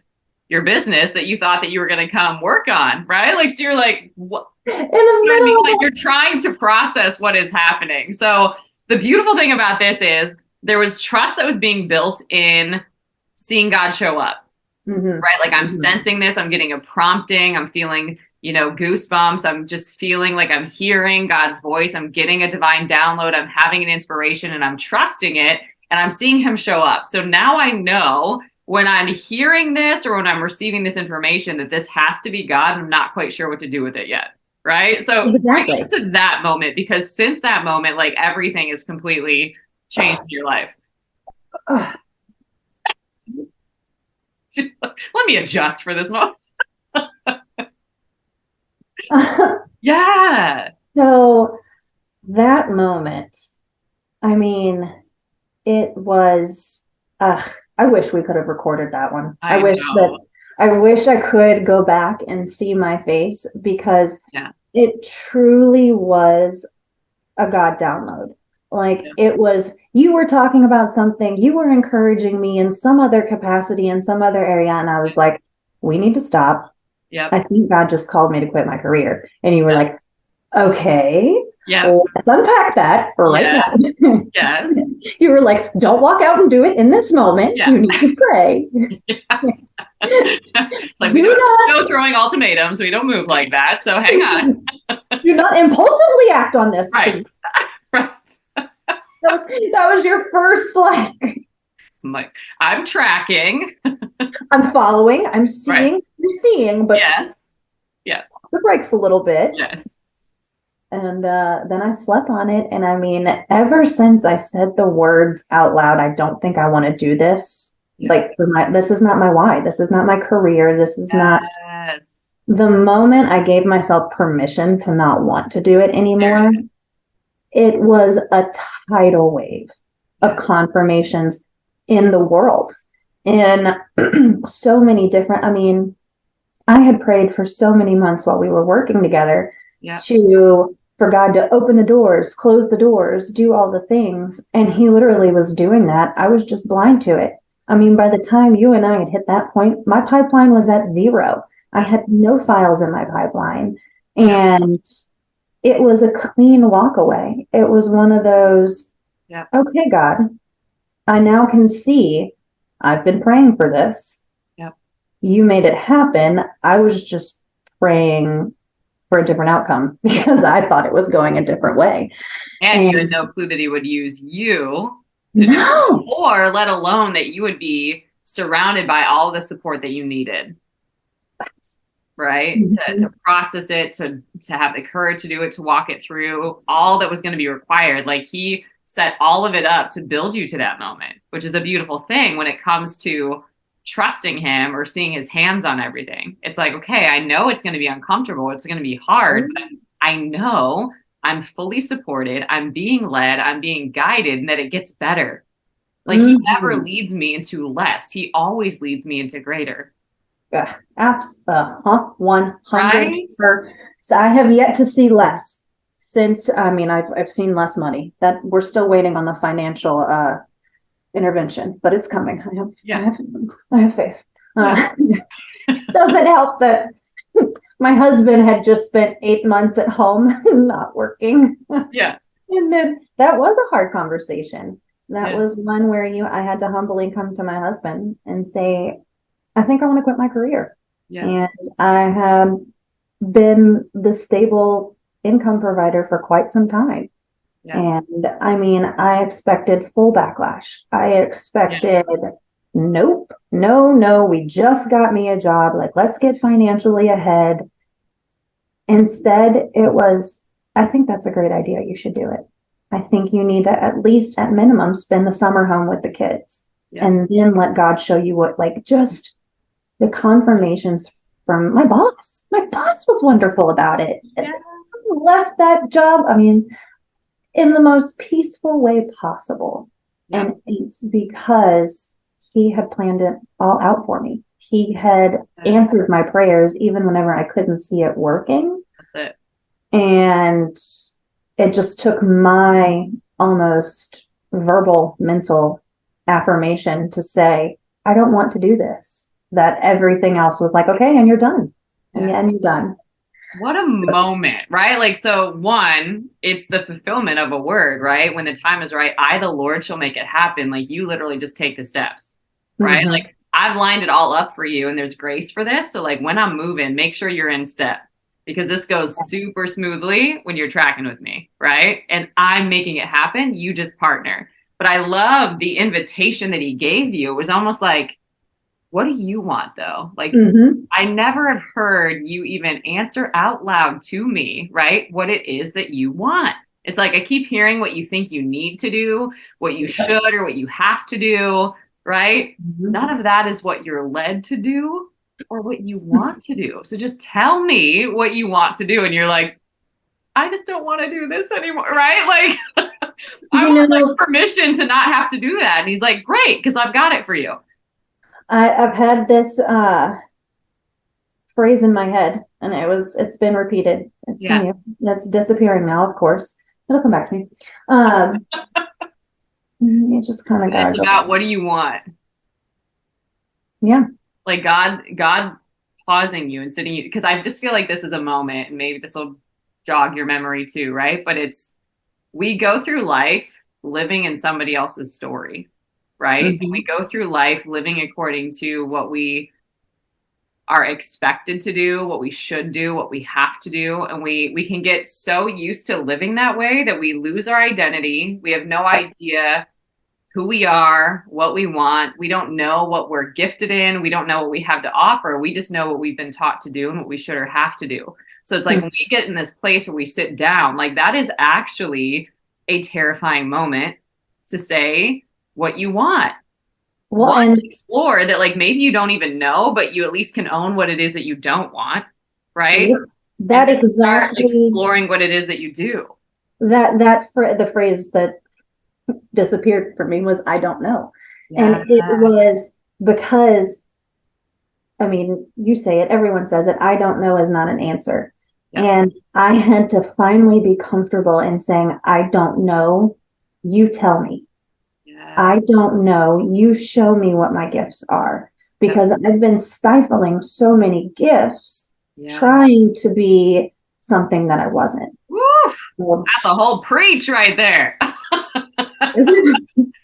[SPEAKER 1] your business that you thought that you were going to come work on, right? Like, so you're like, what?
[SPEAKER 2] In the middle.
[SPEAKER 1] I mean? Like you're trying to process what is happening. So the beautiful thing about this is there was trust that was being built in seeing God show up, right? Like I'm sensing this, I'm getting a prompting, I'm feeling, goosebumps. I'm just feeling like I'm hearing God's voice. I'm getting a divine download. I'm having an inspiration and I'm trusting it and I'm seeing him show up. So now I know when I'm hearing this or when I'm receiving this information that this has to be God. I'm not quite sure what to do with it yet. Right. So bring us to that moment, because since that moment, like everything is completely changed in your life. Let me adjust for this moment. Yeah.
[SPEAKER 2] So that moment, I mean, it was, I wish we could have recorded that one. I wish I could go back and see my face, because it truly was a God download. Like it was, you were talking about something, you were encouraging me in some other capacity, in some other area. And I was like, we need to stop. I think God just called me to quit my career. And you were like, okay, let's unpack that right now.
[SPEAKER 1] Yes.
[SPEAKER 2] You were like, don't walk out and do it in this moment. You need to pray.
[SPEAKER 1] Like we don't go throwing ultimatums. We don't move like that. So hang on.
[SPEAKER 2] Do not impulsively act on this.
[SPEAKER 1] Right. Right.
[SPEAKER 2] That was your first
[SPEAKER 1] I'm tracking.
[SPEAKER 2] I'm following. I'm seeing. You're seeing, but the brakes a little bit.
[SPEAKER 1] Yes.
[SPEAKER 2] And then I slept on it. And I mean, ever since I said the words out loud, I don't think I want to do this. Like this is not my why. This is not my career. This is not. The moment I gave myself permission to not want to do it anymore, it was a tidal wave of confirmations in the world. And so many different, I mean, I had prayed for so many months while we were working together for God to open the doors, close the doors, do all the things. And he literally was doing that. I was just blind to it. I mean, by the time you and I had hit that point, my pipeline was at 0. I had no files in my pipeline. And it was a clean walk away. It was one of those, okay, God, I now can see I've been praying for this. You made it happen. I was just praying for a different outcome because I thought it was going a different way.
[SPEAKER 1] And you had no clue that he would use you to do, or let alone that you would be surrounded by all the support that you needed. Right? To process it, to have the courage to do it, to walk it through, all that was going to be required. Like he set all of it up to build you to that moment, which is a beautiful thing when it comes to trusting him or seeing his hands on everything. It's like, okay, I know it's going to be uncomfortable. It's going to be hard, but I know I'm fully supported. I'm being led. I'm being guided, and that it gets better. Like he never leads me into less. He always leads me into greater.
[SPEAKER 2] 100%.
[SPEAKER 1] Right?
[SPEAKER 2] So I have yet to see less since, I mean, I've seen less money. That we're still waiting on the financial intervention, but it's coming. I have faith. Doesn't help that my husband had just spent 8 months at home not working. And then that was a hard conversation. That was one where I had to humbly come to my husband and say, I think I want to quit my career. And I have been the stable income provider for quite some time. And I mean, I expected full backlash. I expected, nope, no, we just got me a job. Like, let's get financially ahead. Instead, it was, I think that's a great idea. You should do it. I think you need to at least at minimum spend the summer home with the kids and then let God show you what, like, just the confirmations from my boss. My boss was wonderful about it.
[SPEAKER 1] Yeah.
[SPEAKER 2] I left that job, I mean, in the most peaceful way possible.
[SPEAKER 1] Yeah.
[SPEAKER 2] And it's because he had planned it all out for me. He had answered my prayers even whenever I couldn't see it working.
[SPEAKER 1] That's it.
[SPEAKER 2] And it just took my almost verbal, mental affirmation to say, I don't want to do this. That everything else was like, okay, and you're done. And you're done.
[SPEAKER 1] What a moment, right? Like, so one, it's the fulfillment of a word, right? When the time is right, I, the Lord, shall make it happen. Like, you literally just take the steps, right?
[SPEAKER 2] Mm-hmm.
[SPEAKER 1] Like, I've lined it all up for you and there's grace for this. So like when I'm moving, make sure you're in step because this goes super smoothly when you're tracking with me, right? And I'm making it happen. You just partner. But I love the invitation that he gave you. It was almost like, what do you want though? Like, I never have heard you even answer out loud to me, right? What it is that you want. It's like, I keep hearing what you think you need to do, what you should, or what you have to do, right? None of that is what you're led to do or what you want to do. So just tell me what you want to do. And you're like, I just don't want to do this anymore, right? Like, I want like permission to not have to do that. And he's like, great, because I've got it for you.
[SPEAKER 2] I've had this phrase in my head, and it's been repeated. It's disappearing now, of course. It'll come back to me. It just kind of got.
[SPEAKER 1] It's about what do you want?
[SPEAKER 2] Yeah.
[SPEAKER 1] Like God pausing you and sitting you, because I just feel like this is a moment, and maybe this will jog your memory too, right? But we go through life living in somebody else's story, right? We go through life living according to what we are expected to do, what we should do, what we have to do. And we can get so used to living that way that we lose our identity. We have no idea who we are, what we want. We don't know what we're gifted in. We don't know what we have to offer. We just know what we've been taught to do and what we should or have to do. So it's like when we get in this place where we sit down, like that is actually a terrifying moment to say what you want.
[SPEAKER 2] Well,
[SPEAKER 1] and to explore that, like maybe you don't even know, but you at least can own what it is that you don't want, right?
[SPEAKER 2] That exactly.
[SPEAKER 1] Exploring what it is that you do.
[SPEAKER 2] The phrase that disappeared for me was I don't know. And it was because, I mean, you say it, everyone says it, I don't know is not an answer. And I had to finally be comfortable in saying, I don't know, you tell me. I don't know, you show me what my gifts are. Because I've been stifling so many gifts, trying to be something that I wasn't.
[SPEAKER 1] Woof. That's a whole preach right there.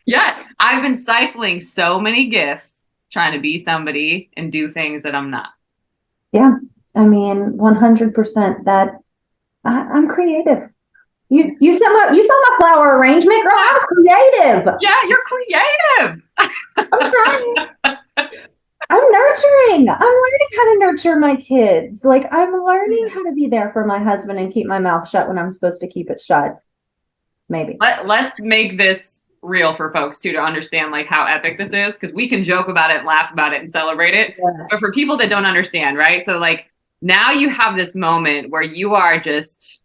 [SPEAKER 1] Yeah, I've been stifling so many gifts trying to be somebody and do things that I'm not.
[SPEAKER 2] Yeah, I mean, 100% that I'm creative. You saw my flower arrangement, girl. I'm creative.
[SPEAKER 1] Yeah, you're creative.
[SPEAKER 2] I'm trying. I'm nurturing. I'm learning how to nurture my kids. Like I'm learning how to be there for my husband and keep my mouth shut when I'm supposed to keep it shut. Maybe.
[SPEAKER 1] Let's make this real for folks too, to understand like how epic this is, because we can joke about it and laugh about it and celebrate it. Yes. But for people that don't understand, right? So like now you have this moment where you are just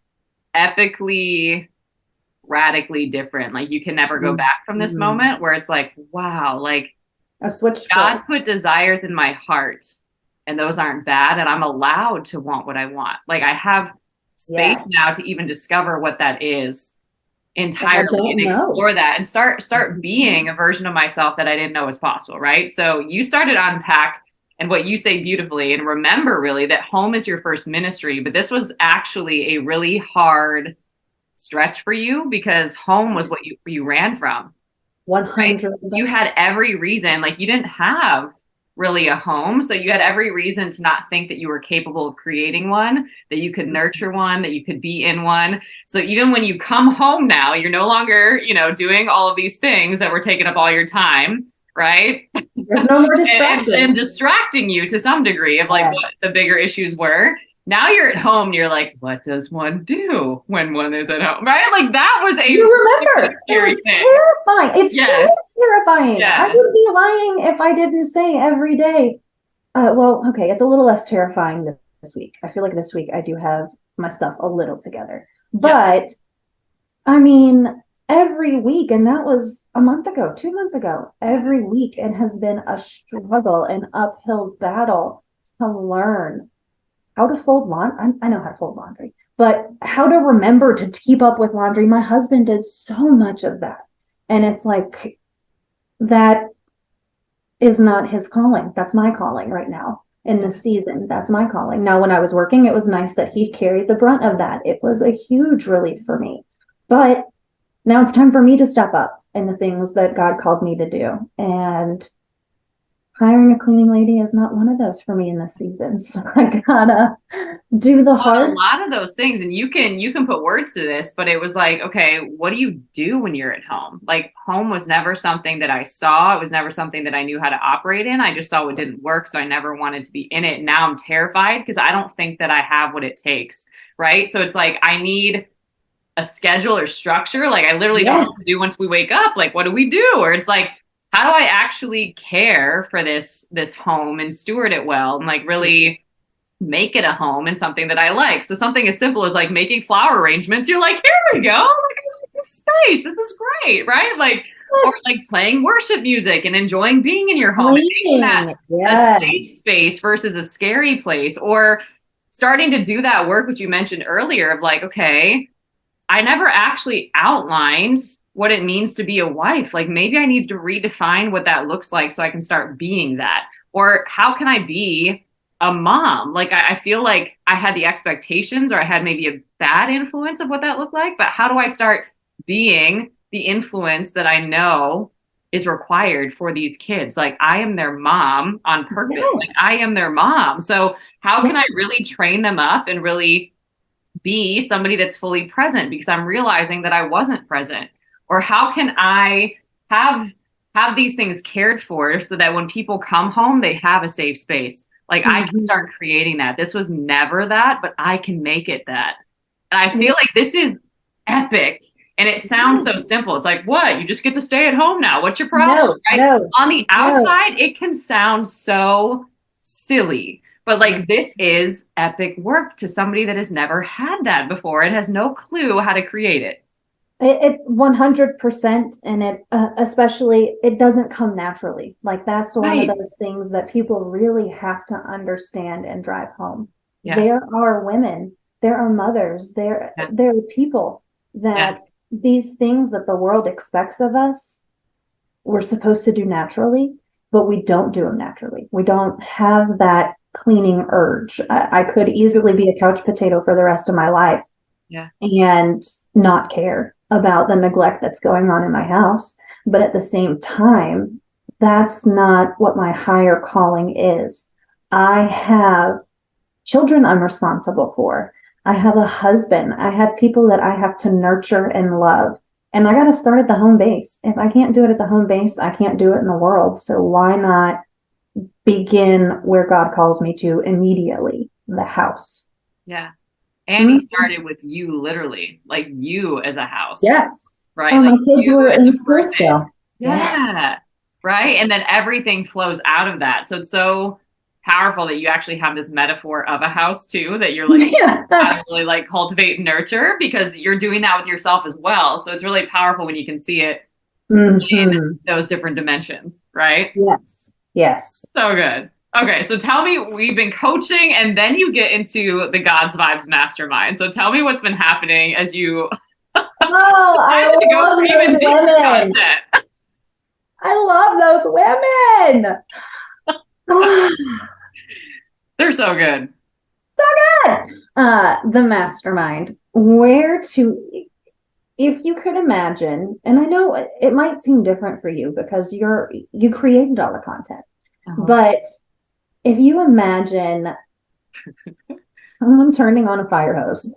[SPEAKER 1] epically, radically different. Like you can never go back from this moment where it's like, wow, like
[SPEAKER 2] a switch.
[SPEAKER 1] God put desires in my heart and those aren't bad. And I'm allowed to want what I want. Like I have space now to even discover what that is entirely and explore that and start being a version of myself that I didn't know was possible. Right. So you started to unpack and what you say beautifully, and remember really that home is your first ministry, but this was actually a really hard stretch for you because home was what you ran from.
[SPEAKER 2] 100%.
[SPEAKER 1] Right? You had every reason, like you didn't have really a home. So you had every reason to not think that you were capable of creating one, that you could nurture one, that you could be in one. So even when you come home now, you're no longer, doing all of these things that were taking up all your time. Right.
[SPEAKER 2] There's no more distractions.
[SPEAKER 1] and distracting you to some degree of like what the bigger issues were. Now you're at home and you're like, what does one do when one is at home? Right? Like that was a
[SPEAKER 2] remember it was terrifying. It's still terrifying. I would be lying if I didn't say every day, Well, okay, it's a little less terrifying this week. I feel like this week I do have my stuff a little together.
[SPEAKER 1] Yeah.
[SPEAKER 2] But I mean, every week, and that was a month ago, 2 months ago, every week it has been a struggle, an uphill battle to learn how to fold laundry. I know how to fold laundry, but how to remember to keep up with laundry. My husband did so much of that. And it's like, that is not his calling. That's my calling right now in this season. That's my calling. Now, when I was working, it was nice that he carried the brunt of that. It was a huge relief for me. But now it's time for me to step up in the things that God called me to do. And hiring a cleaning lady is not one of those for me in this season. So I gotta do the hard.
[SPEAKER 1] A lot of those things, and you can put words to this, but it was like, okay, what do you do when you're at home? Like, home was never something that I saw. It was never something that I knew how to operate in. I just saw it didn't work, so I never wanted to be in it. Now I'm terrified because I don't think that I have what it takes, right? So it's like, I need a schedule or structure. Like, I literally don't know what to do once we wake up. Like, what do we do? Or it's like, how do I actually care for this home and steward it well and like really make it a home and something that I like? So something as simple as like making flower arrangements, you're like, here we go, like, this space, this is great, right? Like, or like playing worship music and enjoying being in your home and making that a safe space versus a scary place, or starting to do that work which you mentioned earlier of like, okay, I never actually outlined what it means to be a wife. Like, maybe I need to redefine what that looks like so I can start being that. Or how can I be a mom? Like, I feel like I had the expectations, or I had maybe a bad influence of what that looked like. But how do I start being the influence that I know is required for these kids? Like, I am their mom on purpose.
[SPEAKER 2] Yes.
[SPEAKER 1] Like, I am their mom. So how can I really train them up and really be somebody that's fully present, because I'm realizing that I wasn't present? Or how can I have these things cared for so that when people come home, they have a safe space? Like, I can start creating that. This was never that, but I can make it that. And I feel like this is epic. And it sounds so simple. It's like, what? You just get to stay at home now. What's your problem? Right? On the outside, it can sound so silly. But like, this is epic work to somebody that has never had that before. It has no clue how to create it.
[SPEAKER 2] It 100%, and it especially, it doesn't come naturally. Like, that's one of those things that people really have to understand and drive home. There are women, there are mothers, there are people that these things that the world expects of us, we're supposed to do naturally, but we don't do them naturally. We don't have that cleaning urge. I could easily be a couch potato for the rest of my life and not care about the neglect that's going on in my house. But at the same time, that's not what my higher calling is. I have children I'm responsible for. I have a husband. I have people that I have to nurture and love. And I got to start at the home base. If I can't do it at the home base, I can't do it in the world. So why not begin where God calls me to immediately, the house?
[SPEAKER 1] Yeah. And he started with you, literally, like you as a house.
[SPEAKER 2] Yes.
[SPEAKER 1] Right.
[SPEAKER 2] Oh,
[SPEAKER 1] like
[SPEAKER 2] my kids were in school still.
[SPEAKER 1] Yeah. Right. And then everything flows out of that. So it's so powerful that you actually have this metaphor of a house too, that you're like, how to really like cultivate and nurture, because you're doing that with yourself as well. So it's really powerful when you can see it in those different dimensions. Right.
[SPEAKER 2] Yes. Yes.
[SPEAKER 1] So good. Okay, so tell me, we've been coaching and then you get into the God's Vibes Mastermind. So tell me what's been happening as you
[SPEAKER 2] I love those women. I love those women.
[SPEAKER 1] They're so good.
[SPEAKER 2] So good. The Mastermind, if you could imagine, and I know it might seem different for you because you created all the content, but if you imagine someone turning on a fire hose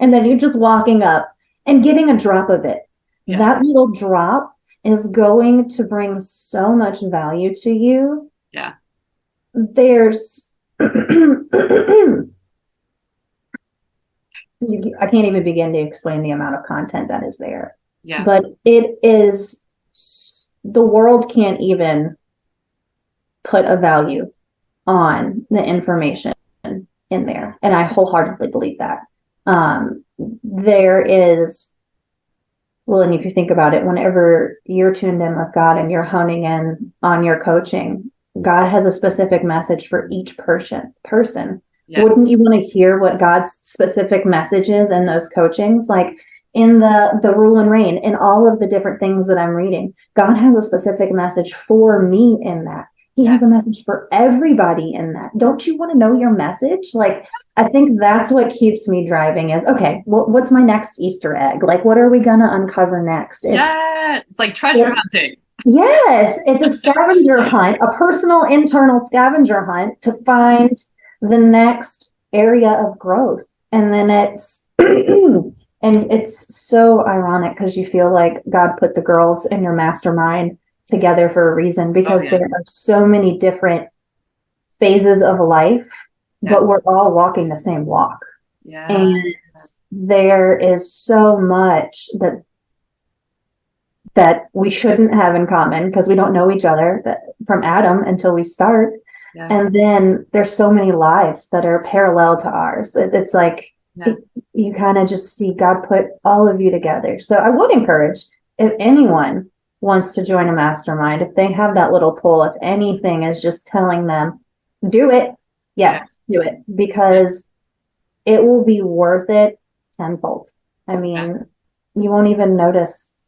[SPEAKER 2] and then you're just walking up and getting a drop of it, that little drop is going to bring so much value to you.
[SPEAKER 1] Yeah.
[SPEAKER 2] There's, I can't even begin to explain the amount of content that is there.
[SPEAKER 1] Yeah.
[SPEAKER 2] But it is, the world can't even put a value on the information in there. And I wholeheartedly believe that. There is, well, and if you think about it, whenever you're tuned in with God and you're honing in on your coaching, God has a specific message for each person. Yeah. Wouldn't you want to hear what God's specific message is in those coachings? Like in the rule and reign, in all of the different things that I'm reading, God has a specific message for me in that. He has a message for everybody in that. Don't you want to know your message? Like, I think that's what keeps me driving is, okay, well, what's my next Easter egg? Like, what are we going to uncover next?
[SPEAKER 1] It's like treasure hunting.
[SPEAKER 2] Yes, it's a scavenger hunt, a personal internal scavenger hunt to find the next area of growth. And then it's, and it's so ironic because you feel like God put the girls in your mastermind together for a reason, because there are so many different phases of life, but we're all walking the same walk. And there is so much that we shouldn't have in common because we don't know each other from Adam until we start. And then there's so many lives that are parallel to ours. It's like you kind of just see God put all of you together. So I would encourage, if anyone wants to join a mastermind, if they have that little pull, if anything is just telling them, do it. Yes, do it, because it will be worth it tenfold. I mean, you won't even notice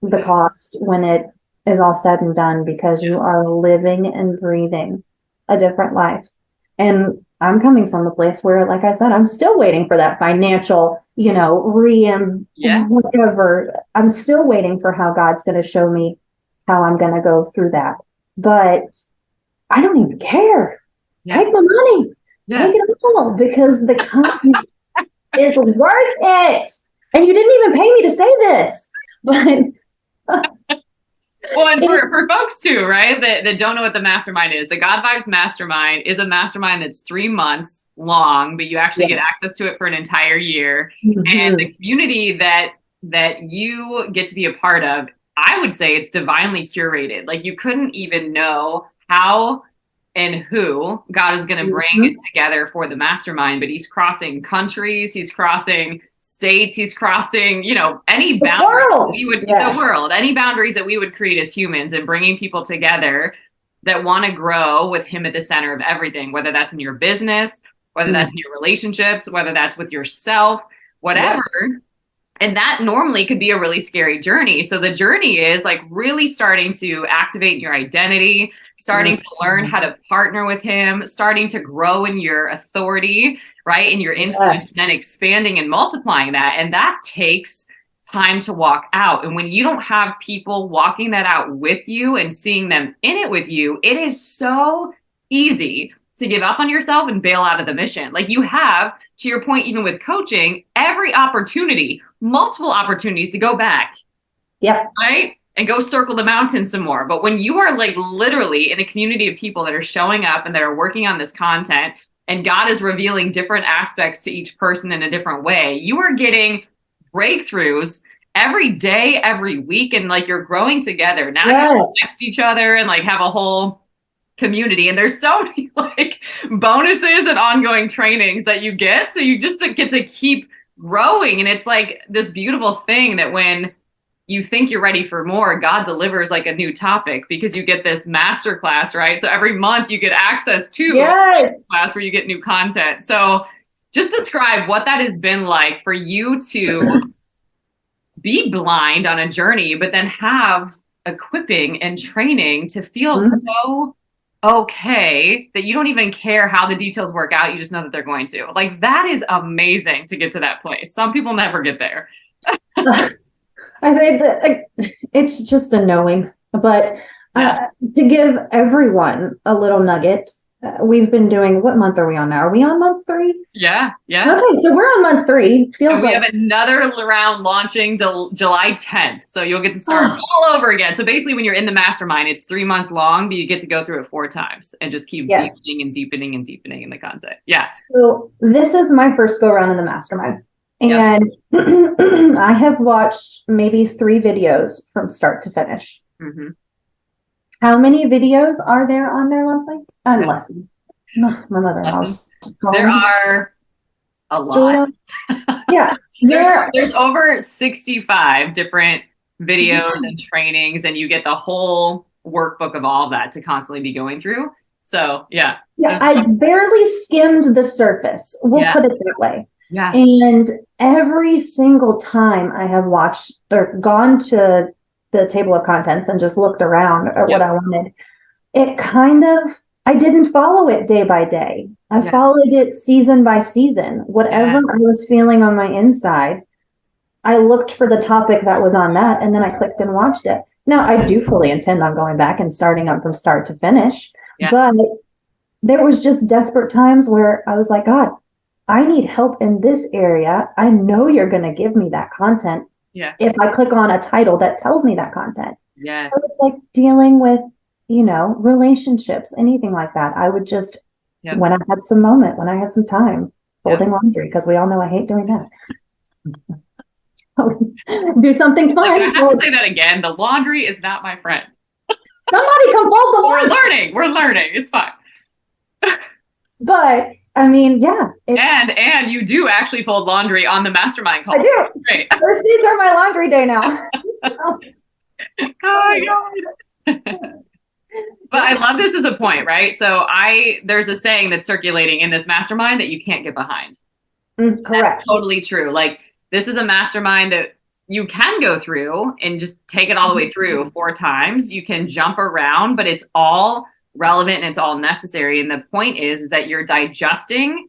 [SPEAKER 2] the cost when it is all said and done, because you are living and breathing a different life. And I'm coming from a place where, like I said, I'm still waiting for that financial, whatever. I'm still waiting for how God's going to show me how I'm going to go through that. But I don't even care. Take my money. Take it all, because the content is worth it. And you didn't even pay me to say this, but
[SPEAKER 1] well, and for folks too, right, that don't know what the mastermind is, the God Vibes Mastermind is a mastermind that's 3 months long, but you actually get access to it for an entire year. And the community that you get to be a part of, I would say it's divinely curated. Like, you couldn't even know how and who God is going to bring it together for the mastermind, but he's crossing countries, he's crossing states, he's crossing, any boundaries the world, any boundaries that we would create as humans, and bringing people together that want to grow with him at the center of everything, whether that's in your business, whether that's in your relationships, whether that's with yourself, whatever. And that normally could be a really scary journey. So the journey is like really starting to activate your identity, starting to learn how to partner with him, starting to grow in your authority, right? In your influence, and then expanding and multiplying that. And that takes time to walk out. And when you don't have people walking that out with you and seeing them in it with you, it is so easy to give up on yourself and bail out of the mission. Like, you have, to your point, even with coaching, every opportunity, multiple opportunities to go back. Right? And go circle the mountain some more. But when you are like literally in a community of people that are showing up and that are working on this content, and God is revealing different aspects to each person in a different way, you are getting breakthroughs every day, every week, and like you're growing together. Now you text each other and like have a whole community, and there's so many like bonuses and ongoing trainings that you get, so you just get to keep growing. And it's like this beautiful thing that when you think you're ready for more, God delivers like a new topic, because you get this master class, right? So every month you get access to a class where you get new content. So just describe what that has been like for you to be blind on a journey, but then have equipping and training to feel so okay that you don't even care how the details work out. You just know that they're going to. Like, that is amazing to get to that place. Some people never get there.
[SPEAKER 2] I think that it's just a knowing, but to give everyone a little nugget, we've been doing, what month are we on now? Are we on month 3?
[SPEAKER 1] Yeah.
[SPEAKER 2] Okay, so we're on month 3.
[SPEAKER 1] And we have another round launching July 10th. So you'll get to start all over again. So basically, when you're in the mastermind, it's 3 months long, but you get to go through it 4 times and just keep deepening and deepening and deepening in the content.
[SPEAKER 2] So this is my first go around in the mastermind. And I have watched maybe 3 videos from start to finish. How many videos are there on there, Leslie? Leslie. No, my mother-in-law's
[SPEAKER 1] There
[SPEAKER 2] calling.
[SPEAKER 1] are a lot.
[SPEAKER 2] Julia. Yeah.
[SPEAKER 1] There's over 65 different videos and trainings, and you get the whole workbook of all of that to constantly be going through. So yeah.
[SPEAKER 2] Yeah, I barely skimmed the surface. We'll put it that way.
[SPEAKER 1] Yeah.
[SPEAKER 2] And every single time I have watched or gone to the table of contents and just looked around at what I wanted, it kind of, I didn't follow it day by day. I followed it season by season. Whatever I was feeling on my inside, I looked for the topic that was on that, and then I clicked and watched it. Now, I do fully intend on going back and starting up from start to finish, but there was just desperate times where I was like, God, I need help in this area. I know you're going to give me that content.
[SPEAKER 1] Yeah.
[SPEAKER 2] If I click on a title that tells me that content.
[SPEAKER 1] Yes.
[SPEAKER 2] So it's like dealing with, relationships, anything like that. I would just, when I had some moment, when I had some time, folding laundry, because we all know I hate doing that. Do something fun.
[SPEAKER 1] I have to say that again. The laundry is not my friend.
[SPEAKER 2] Somebody come fold the laundry.
[SPEAKER 1] We're learning. It's fine.
[SPEAKER 2] But I mean,
[SPEAKER 1] and you do actually fold laundry on the Mastermind call.
[SPEAKER 2] I do.
[SPEAKER 1] Great.
[SPEAKER 2] Thursdays are my laundry day now.
[SPEAKER 1] Oh my God. But I love this as a point, right? So there's a saying that's circulating in this mastermind that you can't get behind.
[SPEAKER 2] Correct.
[SPEAKER 1] That's totally true. Like, this is a mastermind that you can go through and just take it all the way through 4 times. You can jump around, but it's all relevant and it's all necessary. And the point is that you're digesting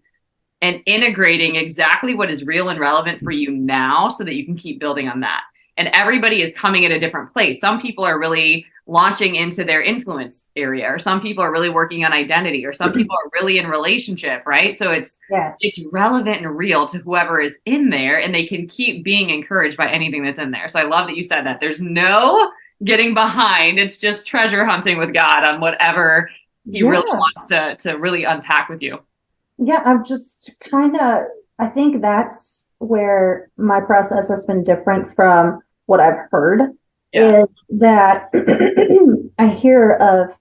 [SPEAKER 1] and integrating exactly what is real and relevant for you now so that you can keep building on that. And everybody is coming at a different place. Some people are really launching into their influence area, or some people are really working on identity, or some people are really in relationship, right? So it's relevant and real to whoever is in there, and they can keep being encouraged by anything that's in there. So I love that you said that. There's no getting behind. It's just treasure hunting with God on whatever he really wants to really unpack with you.
[SPEAKER 2] Yeah, I've just I think that's where my process has been different from what I've heard. Is that I hear of,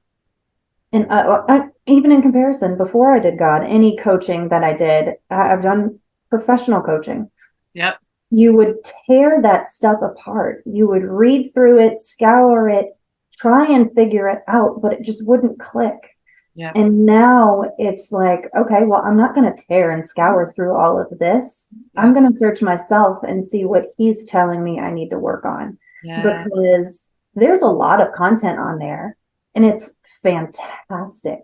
[SPEAKER 2] and even in comparison, before I did God, any coaching that I did, I've done professional coaching.
[SPEAKER 1] Yep.
[SPEAKER 2] You would tear that stuff apart. You would read through it, scour it, try and figure it out, but it just wouldn't click.
[SPEAKER 1] Yeah.
[SPEAKER 2] And now it's like, okay, well, I'm not going to tear and scour through all of this. I'm going to search myself and see what he's telling me I need to work on. Because there's a lot of content on there and it's fantastic,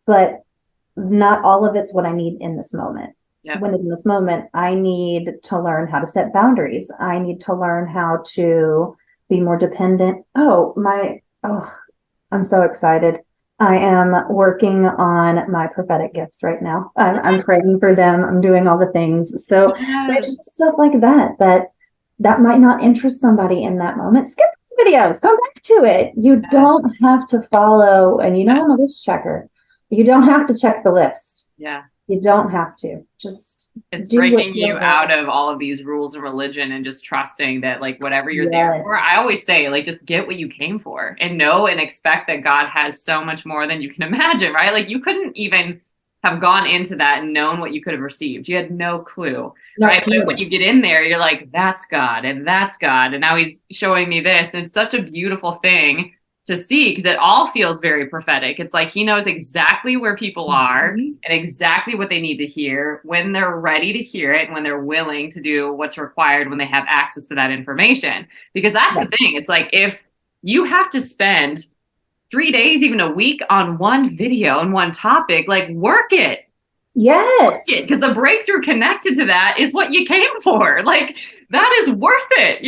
[SPEAKER 2] but not all of it's what I need in this moment. When in this moment, I need to learn how to set boundaries. I need to learn how to be more dependent. I'm so excited. I am working on my prophetic gifts right now. I'm praying for them. I'm doing all the things. So there's just stuff like that might not interest somebody in that moment. Skip these videos, come back to it. You don't have to follow, and on the list checker, you don't have to check the list.
[SPEAKER 1] Yeah.
[SPEAKER 2] You don't have to.
[SPEAKER 1] It's breaking you out of all of these rules of religion and just trusting that, like, whatever you're there for. I always say, like, just get what you came for and know and expect that God has so much more than you can imagine, right? Like, you couldn't even have gone into that and known what you could have received. You had no clue, right? But when you get in there, you're like, that's God and that's God. And now he's showing me this. And it's such a beautiful thing to see because it all feels very prophetic. It's like he knows exactly where people are and exactly what they need to hear when they're ready to hear it and when they're willing to do what's required when they have access to that information. Because that's the thing. It's like if you have to spend 3 days, even a week on one video and one topic, like work it.
[SPEAKER 2] Yes.
[SPEAKER 1] Because the breakthrough connected to that is what you came for. Like that is worth it,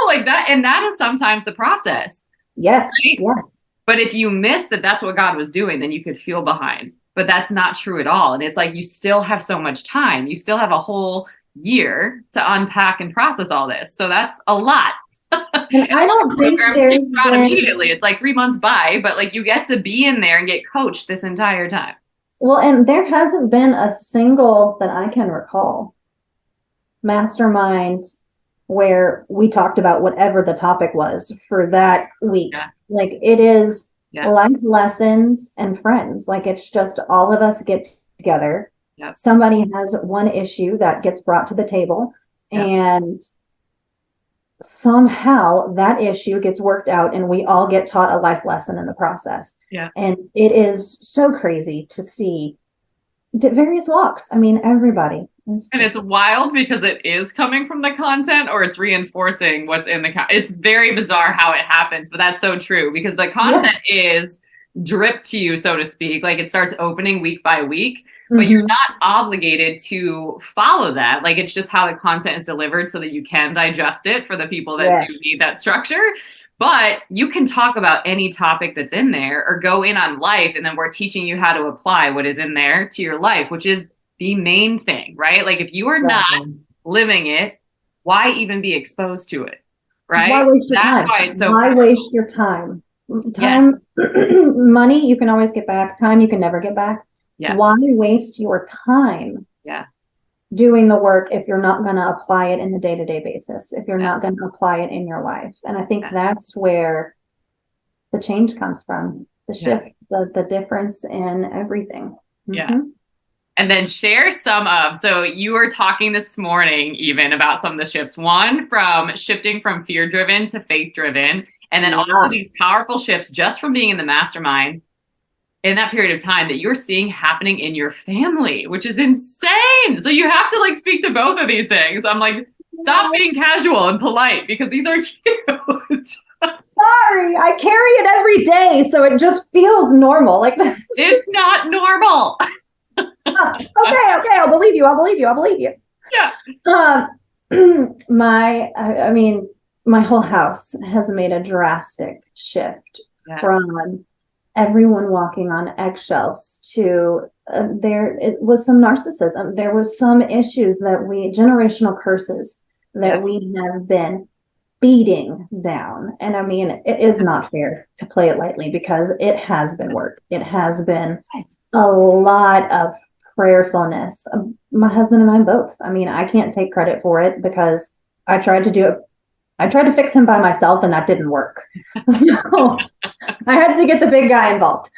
[SPEAKER 1] like that. And that is sometimes the process.
[SPEAKER 2] Yes.
[SPEAKER 1] Right?
[SPEAKER 2] Yes.
[SPEAKER 1] But if you miss that that's what God was doing, then you could feel behind. But that's not true at all. And it's like you still have so much time. You still have a whole year to unpack and process all this. So that's a lot.
[SPEAKER 2] And I don't think there's
[SPEAKER 1] immediately. It's like 3 months by, but like you get to be in there and get coached this entire time.
[SPEAKER 2] Well, and there hasn't been a single that I can recall mastermind where we talked about whatever the topic was for that week. Like it is
[SPEAKER 1] Yeah.
[SPEAKER 2] life lessons, and friends. Like it's just all of us get together.
[SPEAKER 1] Yep.
[SPEAKER 2] Somebody has one issue that gets brought to the table,
[SPEAKER 1] Yep.
[SPEAKER 2] and somehow that issue gets worked out, and we all get taught a life lesson in the process.
[SPEAKER 1] Yeah.
[SPEAKER 2] And it is so crazy to see various walks. I mean, everybody.
[SPEAKER 1] And it's wild because it is coming from the content or it's reinforcing what's in the content. It's very bizarre how it happens, but that's so true because the content is dripped to you, so to speak. Like it starts opening week by week, but you're not obligated to follow that. Like it's just how the content is delivered so that you can digest it for the people that do need that structure. But you can talk about any topic that's in there or go in on life. And then we're teaching you how to apply what is in there to your life, which is the main thing, right? Like if you are not living it, why even be exposed to it? Right?
[SPEAKER 2] Why waste your
[SPEAKER 1] That's
[SPEAKER 2] time?
[SPEAKER 1] why it's so
[SPEAKER 2] Why waste your time? Time, money, you can always get back. Time, you can never get back.
[SPEAKER 1] Yeah.
[SPEAKER 2] Why waste your time doing the work if you're not going to apply it in the day-to-day basis, if you're not going to apply it in your life? And I think that's where the change comes from, the shift, the difference in everything.
[SPEAKER 1] Yeah. And then share some of, so you were talking this morning even about some of the shifts, one from shifting from fear-driven to faith-driven, and then also these powerful shifts just from being in the mastermind in that period of time that you're seeing happening in your family, which is insane. So you have to like speak to both of these things. I'm like, stop being casual and polite because these are huge.
[SPEAKER 2] Sorry, I carry it every day, so it just feels normal. Like this.
[SPEAKER 1] It's not normal.
[SPEAKER 2] Okay, I'll believe you.
[SPEAKER 1] Yeah.
[SPEAKER 2] I mean, my whole house has made a drastic shift from everyone walking on eggshells to it was some narcissism. There was some issues generational curses that we have been beating down. And I mean, it is not fair to play it lightly because it has been work. It has been a lot of prayerfulness. My husband and I both. I mean, I can't take credit for it because I tried to fix him by myself and that didn't work. So I had to get the big guy involved.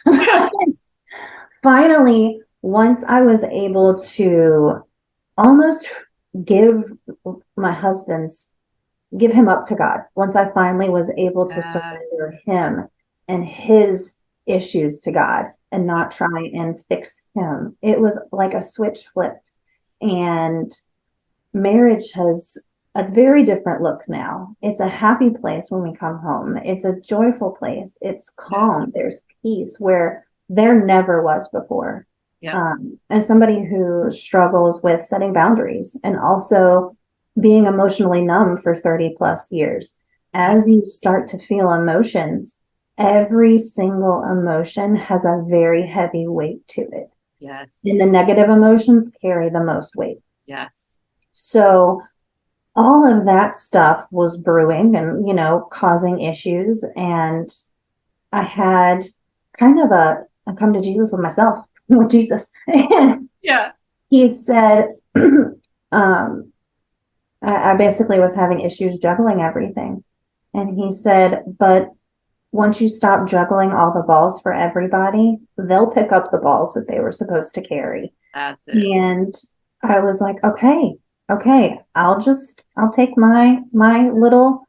[SPEAKER 2] Finally, once I was able to almost give him up to God, once I finally was able to surrender him and his issues to God and not try and fix him, it was like a switch flipped. And marriage has a very different look now. It's a happy place when we come home. It's a joyful place. It's calm. There's peace where there never was before. As somebody who struggles with setting boundaries and also being emotionally numb for 30 plus years, as you start to feel emotions, every single emotion has a very heavy weight to it.
[SPEAKER 1] Yes.
[SPEAKER 2] And the negative emotions carry the most weight.
[SPEAKER 1] Yes.
[SPEAKER 2] So all of that stuff was brewing and, causing issues. And I had kind of a come to Jesus with myself, with Jesus. And he said, I basically was having issues juggling everything. And he said, but once you stop juggling all the balls for everybody, they'll pick up the balls that they were supposed to carry.
[SPEAKER 1] That's it.
[SPEAKER 2] And I was like, okay, I'll take my little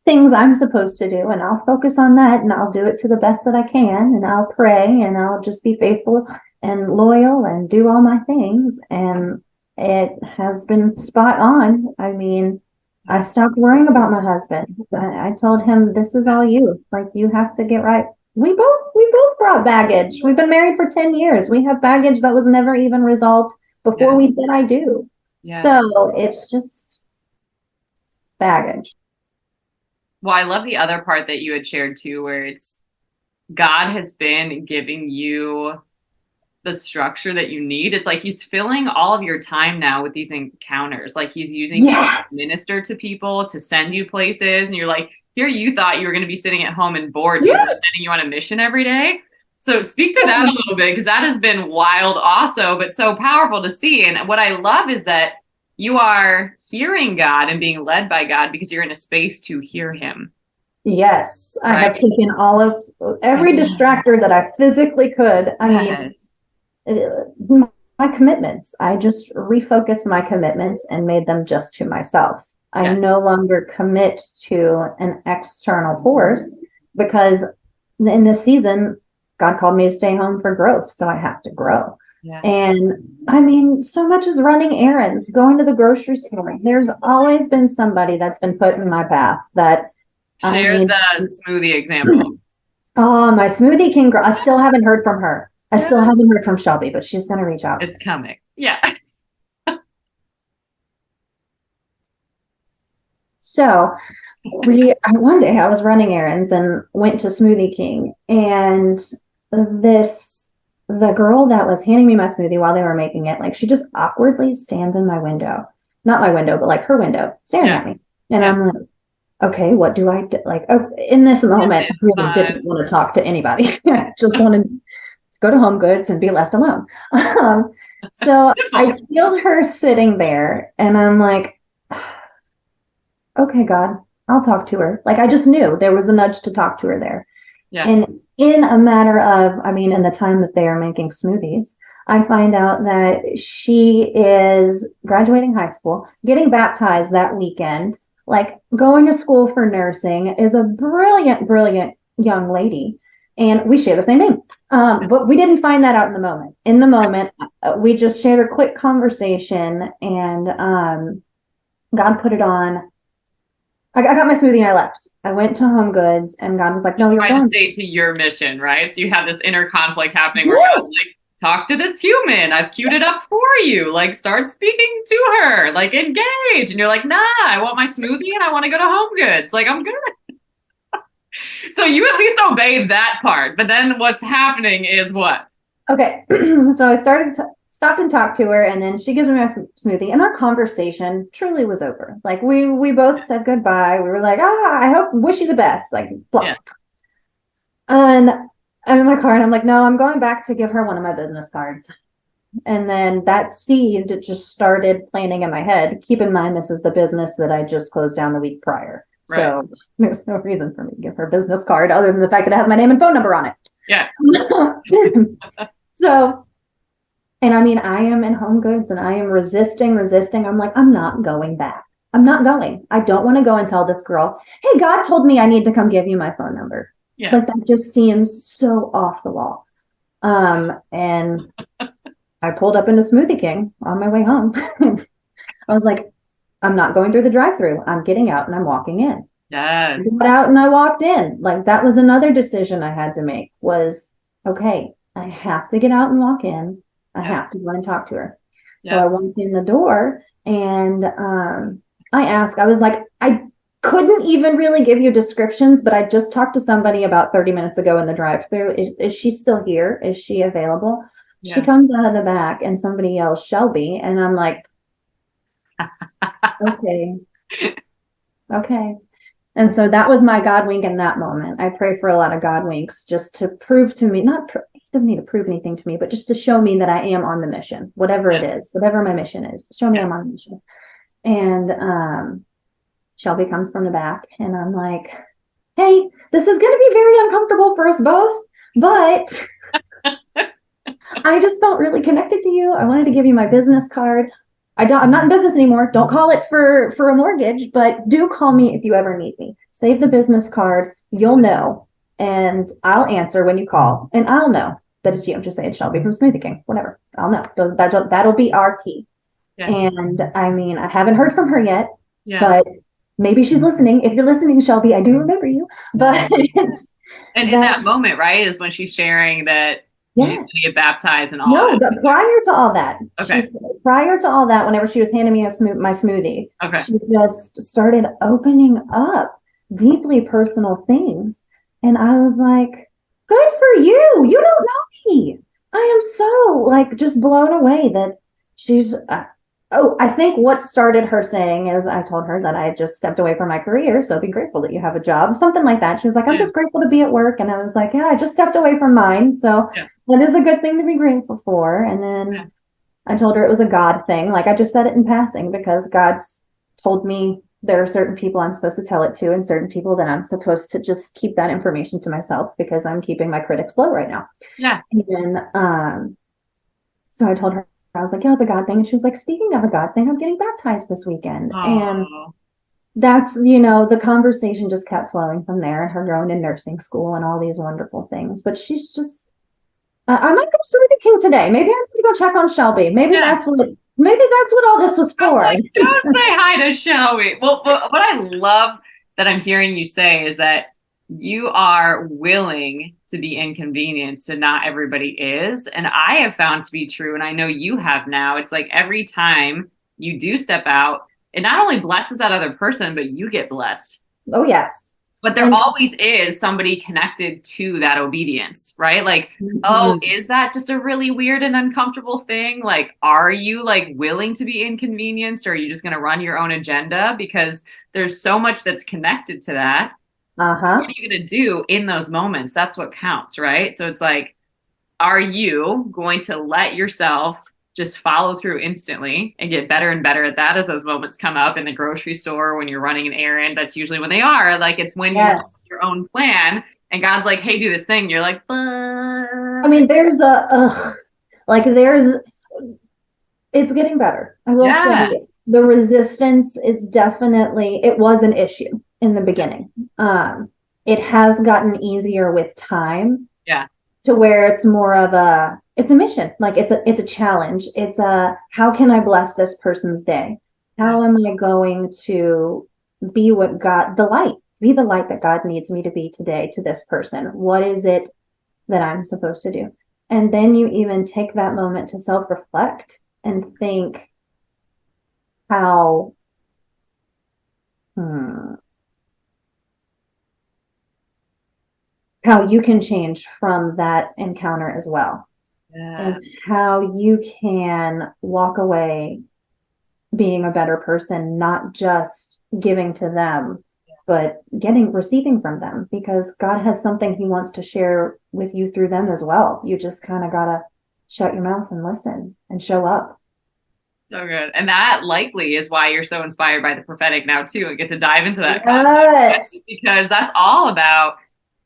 [SPEAKER 2] things I'm supposed to do and I'll focus on that and I'll do it to the best that I can and I'll pray and I'll just be faithful and loyal and do all my things. And it has been spot on. I mean, I stopped worrying about my husband. I told him, this is all you. Like, you have to get right. We both brought baggage. We've been married for 10 years. We have baggage that was never even resolved before we said I do. So it's just baggage.
[SPEAKER 1] Well, I love the other part that you had shared too, where it's God has been giving you the structure that you need. It's like he's filling all of your time now with these encounters. Like he's using you to minister to people, to send you places. And you're like, here you thought you were going to be sitting at home and bored. He's sending you on a mission every day. So speak to that a little bit, because that has been wild also, but so powerful to see. And what I love is that you are hearing God and being led by God because you're in a space to hear him.
[SPEAKER 2] Yes, I have
[SPEAKER 1] right?
[SPEAKER 2] taken every distractor that I physically could. I mean,
[SPEAKER 1] Yes.
[SPEAKER 2] my commitments. I just refocused my commitments and made them just to myself. I
[SPEAKER 1] Yeah.
[SPEAKER 2] no longer commit to an external force because in this season, God called me to stay home for growth. So I have to grow.
[SPEAKER 1] Yeah.
[SPEAKER 2] And I mean, so much is running errands, going to the grocery store. There's always been somebody that's been put in my path that I
[SPEAKER 1] Share
[SPEAKER 2] mean,
[SPEAKER 1] the smoothie example.
[SPEAKER 2] oh, my Smoothie King girl. I still haven't heard from her. I
[SPEAKER 1] Yeah.
[SPEAKER 2] still haven't heard from Shelby, but she's going to reach out.
[SPEAKER 1] It's coming. Yeah.
[SPEAKER 2] So one day I was running errands and went to Smoothie King, and the girl that was handing me my smoothie while they were making it, like she just awkwardly stands in my window, not my window, but like her window, staring at me. And I'm like, okay, what do I do? Like, oh, in this moment, I really didn't want to talk to anybody. I just wanted to go to Home Goods and be left alone. So I feel her sitting there, and I'm like, okay, God, I'll talk to her. Like I just knew there was a nudge to talk to her there.
[SPEAKER 1] Yeah.
[SPEAKER 2] And in a matter of, I mean, in the time that they are making smoothies, I find out that she is graduating high school, getting baptized that weekend, like going to school for nursing, is a brilliant, brilliant young lady. And we share the same name. But we didn't find that out in the moment. In the moment, we just shared a quick conversation, and God put it on. I got my smoothie and I left. I went to Home Goods, and God was like, no, you're
[SPEAKER 1] trying
[SPEAKER 2] going
[SPEAKER 1] to stay to your mission, right? So you have this inner conflict happening where God's like, talk to this human. I've queued it up for you. Like, start speaking to her. Like, engage. And you're like, nah, I want my smoothie and I want to go to Home Goods. Like, I'm good. So you at least obeyed that part. But then what's happening is what?
[SPEAKER 2] Okay. So I stopped and talked to her, and then she gives me my smoothie, and our conversation truly was over. Like we both said goodbye. We were like, wish you the best. Like, blah. Yeah. And I'm in my car, and I'm like, no, I'm going back to give her one of my business cards. And then that seed just started planting in my head. Keep in mind, this is the business that I just closed down the week prior. Right. So there's no reason for me to give her a business card other than the fact that it has my name and phone number on it.
[SPEAKER 1] Yeah.
[SPEAKER 2] So, and I mean, I am in Home Goods and I am resisting. I'm like, I'm not going back. I'm not going. I don't want to go and tell this girl, hey, God told me I need to come give you my phone number. Yeah. Like that just seems so off the wall. And I pulled up into Smoothie King on my way home. I was like, I'm not going through the drive-thru. I'm getting out and I'm walking in.
[SPEAKER 1] Yes.
[SPEAKER 2] I got out and I walked in. Like that was another decision I had to make was, okay, I have to get out and walk in. I have to go and talk to her. So I walked in the door, and I was like, I couldn't even really give you descriptions, but I just talked to somebody about 30 minutes ago in the drive-thru. Is she still here? Is she available? Yeah. She comes out of the back and somebody yells, Shelby. And I'm like, okay. Okay. And so that was my God wink in that moment. I pray for a lot of God winks just to prove to me, he doesn't need to prove anything to me, but just to show me that I am on the mission, whatever it is, whatever my mission is, show me I'm on the mission. And Shelby comes from the back, and I'm like, hey, this is going to be very uncomfortable for us both, but I just felt really connected to you. I wanted to give you my business card. I'm not in business anymore. Don't call it for a mortgage, but do call me if you ever need me. Save the business card. You'll know. And I'll answer when you call. And I'll know that it's you. Just say it's Shelby from Smoothie King. Whatever. I'll know. That'll be our key. Yeah. And I mean, I haven't heard from her yet, but maybe she's listening. If you're listening, Shelby, I do remember you. But
[SPEAKER 1] and in that moment, right, is when she's sharing that she's going to get baptized and all that.
[SPEAKER 2] No, prior to all that.
[SPEAKER 1] Okay.
[SPEAKER 2] Prior to all that, whenever she was handing me my smoothie, she just started opening up deeply personal things. And I was like, good for you. You don't know me. I am so like just blown away that she's, I think what started her saying is I told her that I had just stepped away from my career. So be grateful that you have a job, something like that. She was like, I'm just grateful to be at work. And I was like, I just stepped away from mine. So that is a good thing to be grateful for. And then I told her it was a God thing. Like I just said it in passing because God's told me there are certain people I'm supposed to tell it to, and certain people that I'm supposed to just keep that information to myself because I'm keeping my critics low right now.
[SPEAKER 1] Yeah.
[SPEAKER 2] And so I told her, I was like, yeah, it was a God thing. And she was like, speaking of a God thing, I'm getting baptized this weekend. And
[SPEAKER 1] Oh,
[SPEAKER 2] that's, the conversation just kept flowing from there, and her going to nursing school and all these wonderful things. But she's just, I might go swim with the king today. Maybe I need to go check on Shelby. Maybe that's what all this was for.
[SPEAKER 1] like, go say hi to Shelby. Well, but what I love that I'm hearing you say is that you are willing to be inconvenienced, and not everybody is. And I have found to be true, and I know you have now. It's like every time you do step out, it not only blesses that other person, but you get blessed.
[SPEAKER 2] Oh, yes.
[SPEAKER 1] But there always is somebody connected to that obedience, right? Like, oh, is that just a really weird and uncomfortable thing? Like, are you like willing to be inconvenienced, or are you just going to run your own agenda? Because there's so much that's connected to that. What are you going to do in those moments? That's what counts, right? So it's like, are you going to let yourself just follow through instantly and get better and better at that as those moments come up in the grocery store, when you're running an errand? That's usually when they are. Like, it's when you have your own plan and God's like, hey, do this thing. You're like, but...
[SPEAKER 2] I mean, it's getting better. I will say the resistance is definitely, it was an issue in the beginning. It has gotten easier with time.
[SPEAKER 1] Yeah.
[SPEAKER 2] To where it's more of it's a mission. Like it's a challenge. It's how can I bless this person's day? How am I going to be be the light that God needs me to be today to this person? What is it that I'm supposed to do? And then you even take that moment to self-reflect and think how you can change from that encounter as well. And how you can walk away being a better person, not just giving to them, but receiving from them, because God has something he wants to share with you through them as well. You just kind of got to shut your mouth and listen and show up.
[SPEAKER 1] So good. And that likely is why you're so inspired by the prophetic now too, and get to dive into that.
[SPEAKER 2] Yes.
[SPEAKER 1] Because that's all about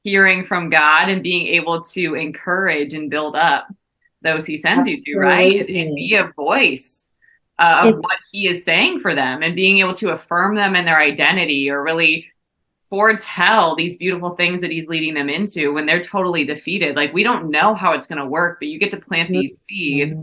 [SPEAKER 1] hearing from God and being able to encourage and build up those he sends you to, right? And be a voice of what he is saying for them, and being able to affirm them in their identity, or really foretell these beautiful things that he's leading them into when they're totally defeated. Like, we don't know how it's going to work, but you get to plant these seeds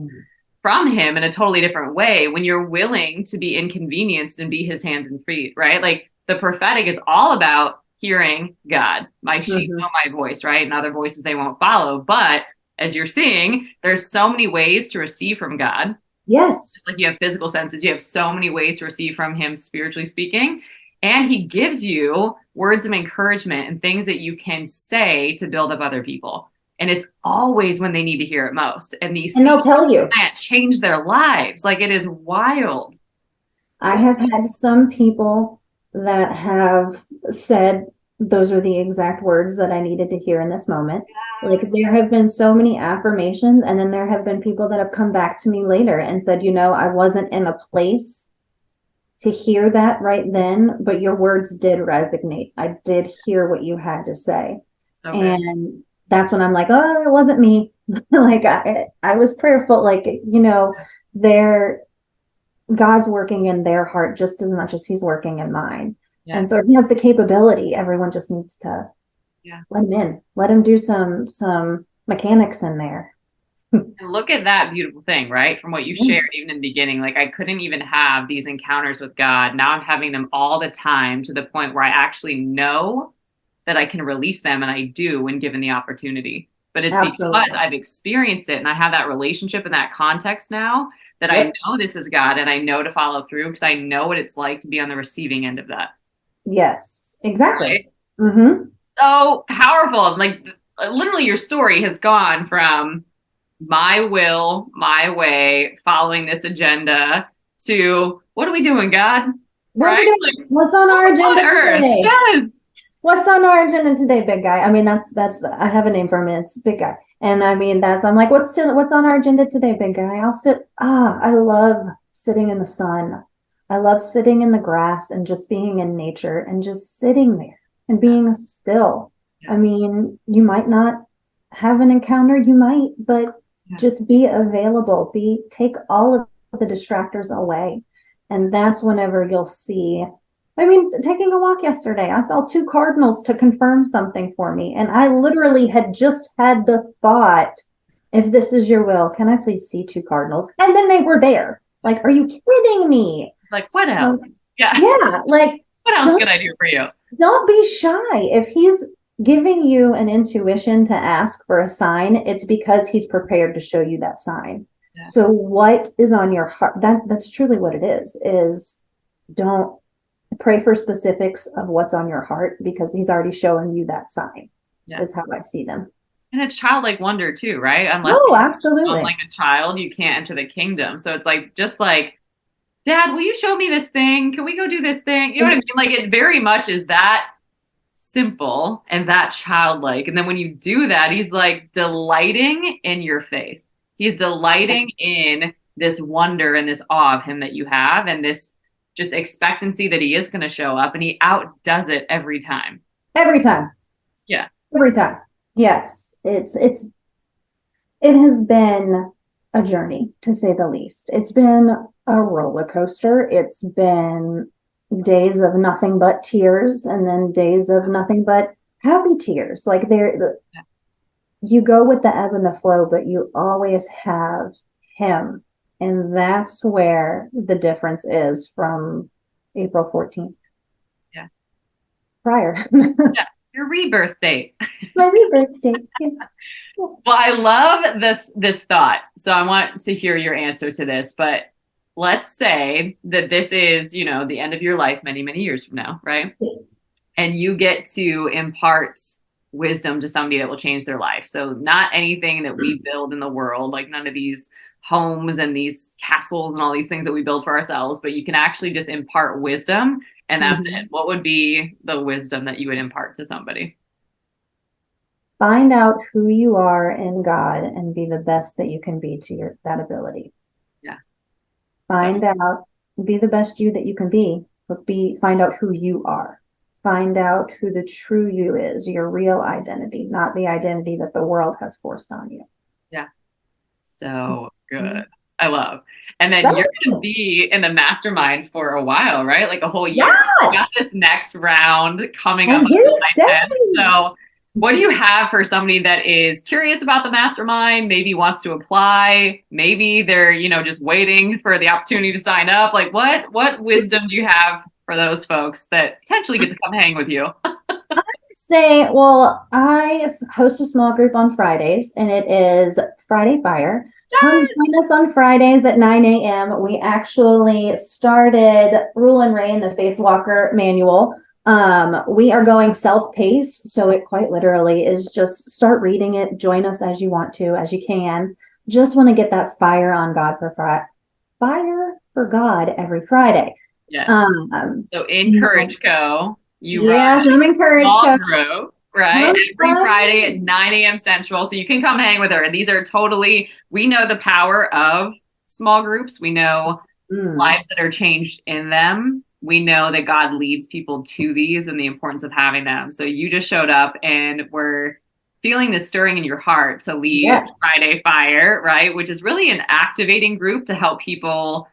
[SPEAKER 1] from him in a totally different way when you're willing to be inconvenienced and be his hands and feet, right? Like, the prophetic is all about hearing God. My sheep know my voice, right? And other voices they won't follow. But as you're seeing, there's so many ways to receive from God.
[SPEAKER 2] Yes.
[SPEAKER 1] Just like you have physical senses, you have so many ways to receive from him, spiritually speaking. And he gives you words of encouragement and things that you can say to build up other people. And it's always when they need to hear it most. And these
[SPEAKER 2] they'll tell you
[SPEAKER 1] that change their lives. Like, it is wild.
[SPEAKER 2] I have had some people that have said those are the exact words that I needed to hear in this moment. Like, there have been so many affirmations, and then there have been people that have come back to me later and said, I wasn't in a place to hear that right then, but your words did resonate. I did hear what you had to say. Okay. And that's when I'm like, oh, it wasn't me. Like, I was prayerful, like, God's working in their heart just as much as he's working in mine. Yeah. And so he has the capability. Everyone just needs to let him in. Let him do some mechanics in there.
[SPEAKER 1] And look at that beautiful thing, right? From what you shared even in the beginning, like, I couldn't even have these encounters with God. Now I'm having them all the time, to the point where I actually know that I can release them, and I do when given the opportunity. But it's because I've experienced it, and I have that relationship and that context now, that I know this is God, and I know to follow through, because I know what it's like to be on the receiving end of that.
[SPEAKER 2] Yes, exactly.
[SPEAKER 1] Right? Mm-hmm. So powerful. Like, literally your story has gone from my will, my way, following this agenda, to what are we doing, God? Right?
[SPEAKER 2] Like, what's on our agenda today?
[SPEAKER 1] Yes.
[SPEAKER 2] What's on our agenda today, big guy? I mean, that's I have a name for him. It's big guy. And I mean, I'm like, what's on our agenda today, big guy? I love sitting in the sun. I love sitting in the grass and just being in nature and just sitting there and being still.
[SPEAKER 1] Yeah.
[SPEAKER 2] I mean, you might not have an encounter, you might, but just be available, take all of the distractors away. And that's whenever you'll see. I mean, taking a walk yesterday, I saw two cardinals to confirm something for me. And I literally had just had the thought, if this is your will, can I please see two cardinals? And then they were there. Like, are you kidding me?
[SPEAKER 1] Like, what else?
[SPEAKER 2] Yeah. Like,
[SPEAKER 1] what else can I do for you?
[SPEAKER 2] Don't be shy. If he's giving you an intuition to ask for a sign, it's because he's prepared to show you that sign. Yeah. So what is on your heart? That's truly what it is don't pray for specifics of what's on your heart, because he's already showing you that sign. Yeah. Is how I see them.
[SPEAKER 1] And it's childlike wonder too, right? Unless
[SPEAKER 2] absolutely.
[SPEAKER 1] Like a child, you can't enter the kingdom. So it's like, just like, Dad, will you show me this thing? Can we go do this thing? You know what I mean? Like, it very much is that simple and that childlike. And then when you do that, he's like delighting in your faith. He's delighting in this wonder and this awe of him that you have, and this just expectancy that he is going to show up, and he outdoes it every time.
[SPEAKER 2] Every time.
[SPEAKER 1] Yeah.
[SPEAKER 2] Every time. Yes. It has been a journey, to say the least. It's been a roller coaster. It's been days of nothing but tears, and then days of nothing but happy tears. Like, you go with the ebb and the flow, but you always have him. And that's where the difference is from April 14th.
[SPEAKER 1] Yeah.
[SPEAKER 2] Prior.
[SPEAKER 1] Yeah. Your rebirth date.
[SPEAKER 2] My rebirth date. Yeah.
[SPEAKER 1] Well, I love this thought. So I want to hear your answer to this, but let's say that this is, the end of your life many, many years from now, right?
[SPEAKER 2] Yes.
[SPEAKER 1] And you get to impart wisdom to somebody that will change their life. So not anything that we build in the world, like none of these homes and these castles and all these things that we build for ourselves, but you can actually just impart wisdom, and that's it. What would be the wisdom that you would impart to somebody?
[SPEAKER 2] Find out who you are in God and be the best that you can be to that ability.
[SPEAKER 1] Yeah.
[SPEAKER 2] Find out, be the best you that you can be, but find out who you are. Find out who the true you is, your real identity, not the identity that the world has forced on you.
[SPEAKER 1] Yeah. So good. I love. And then you're going to be in the mastermind for a while, right? Like a whole year.
[SPEAKER 2] Yes.
[SPEAKER 1] You got this next round coming up. So what do you have for somebody that is curious about the mastermind, maybe wants to apply, maybe they're, just waiting for the opportunity to sign up? Like, what wisdom do you have for those folks that potentially get to come hang with you?
[SPEAKER 2] I host a small group on Fridays, and it is Friday Fire. Yes. Come join us on Fridays at 9 a.m. We actually started Rule and Reign, the Faith Walker manual. We are going self-paced, so it quite literally is just start reading it. Join us as you want to, as you can. Just want to get that fire on God fire for God every Friday.
[SPEAKER 1] Yeah. So Encourage Co.
[SPEAKER 2] I'm Encourage Co.
[SPEAKER 1] Group, right? Every Friday at 9 a.m. Central. So you can come hang with her. These are we know the power of small groups. We know lives that are changed in them. We know that God leads people to these and the importance of having them. So you just showed up and we're feeling the stirring in your heart to lead Friday Fire, right? Which is really an activating group to help people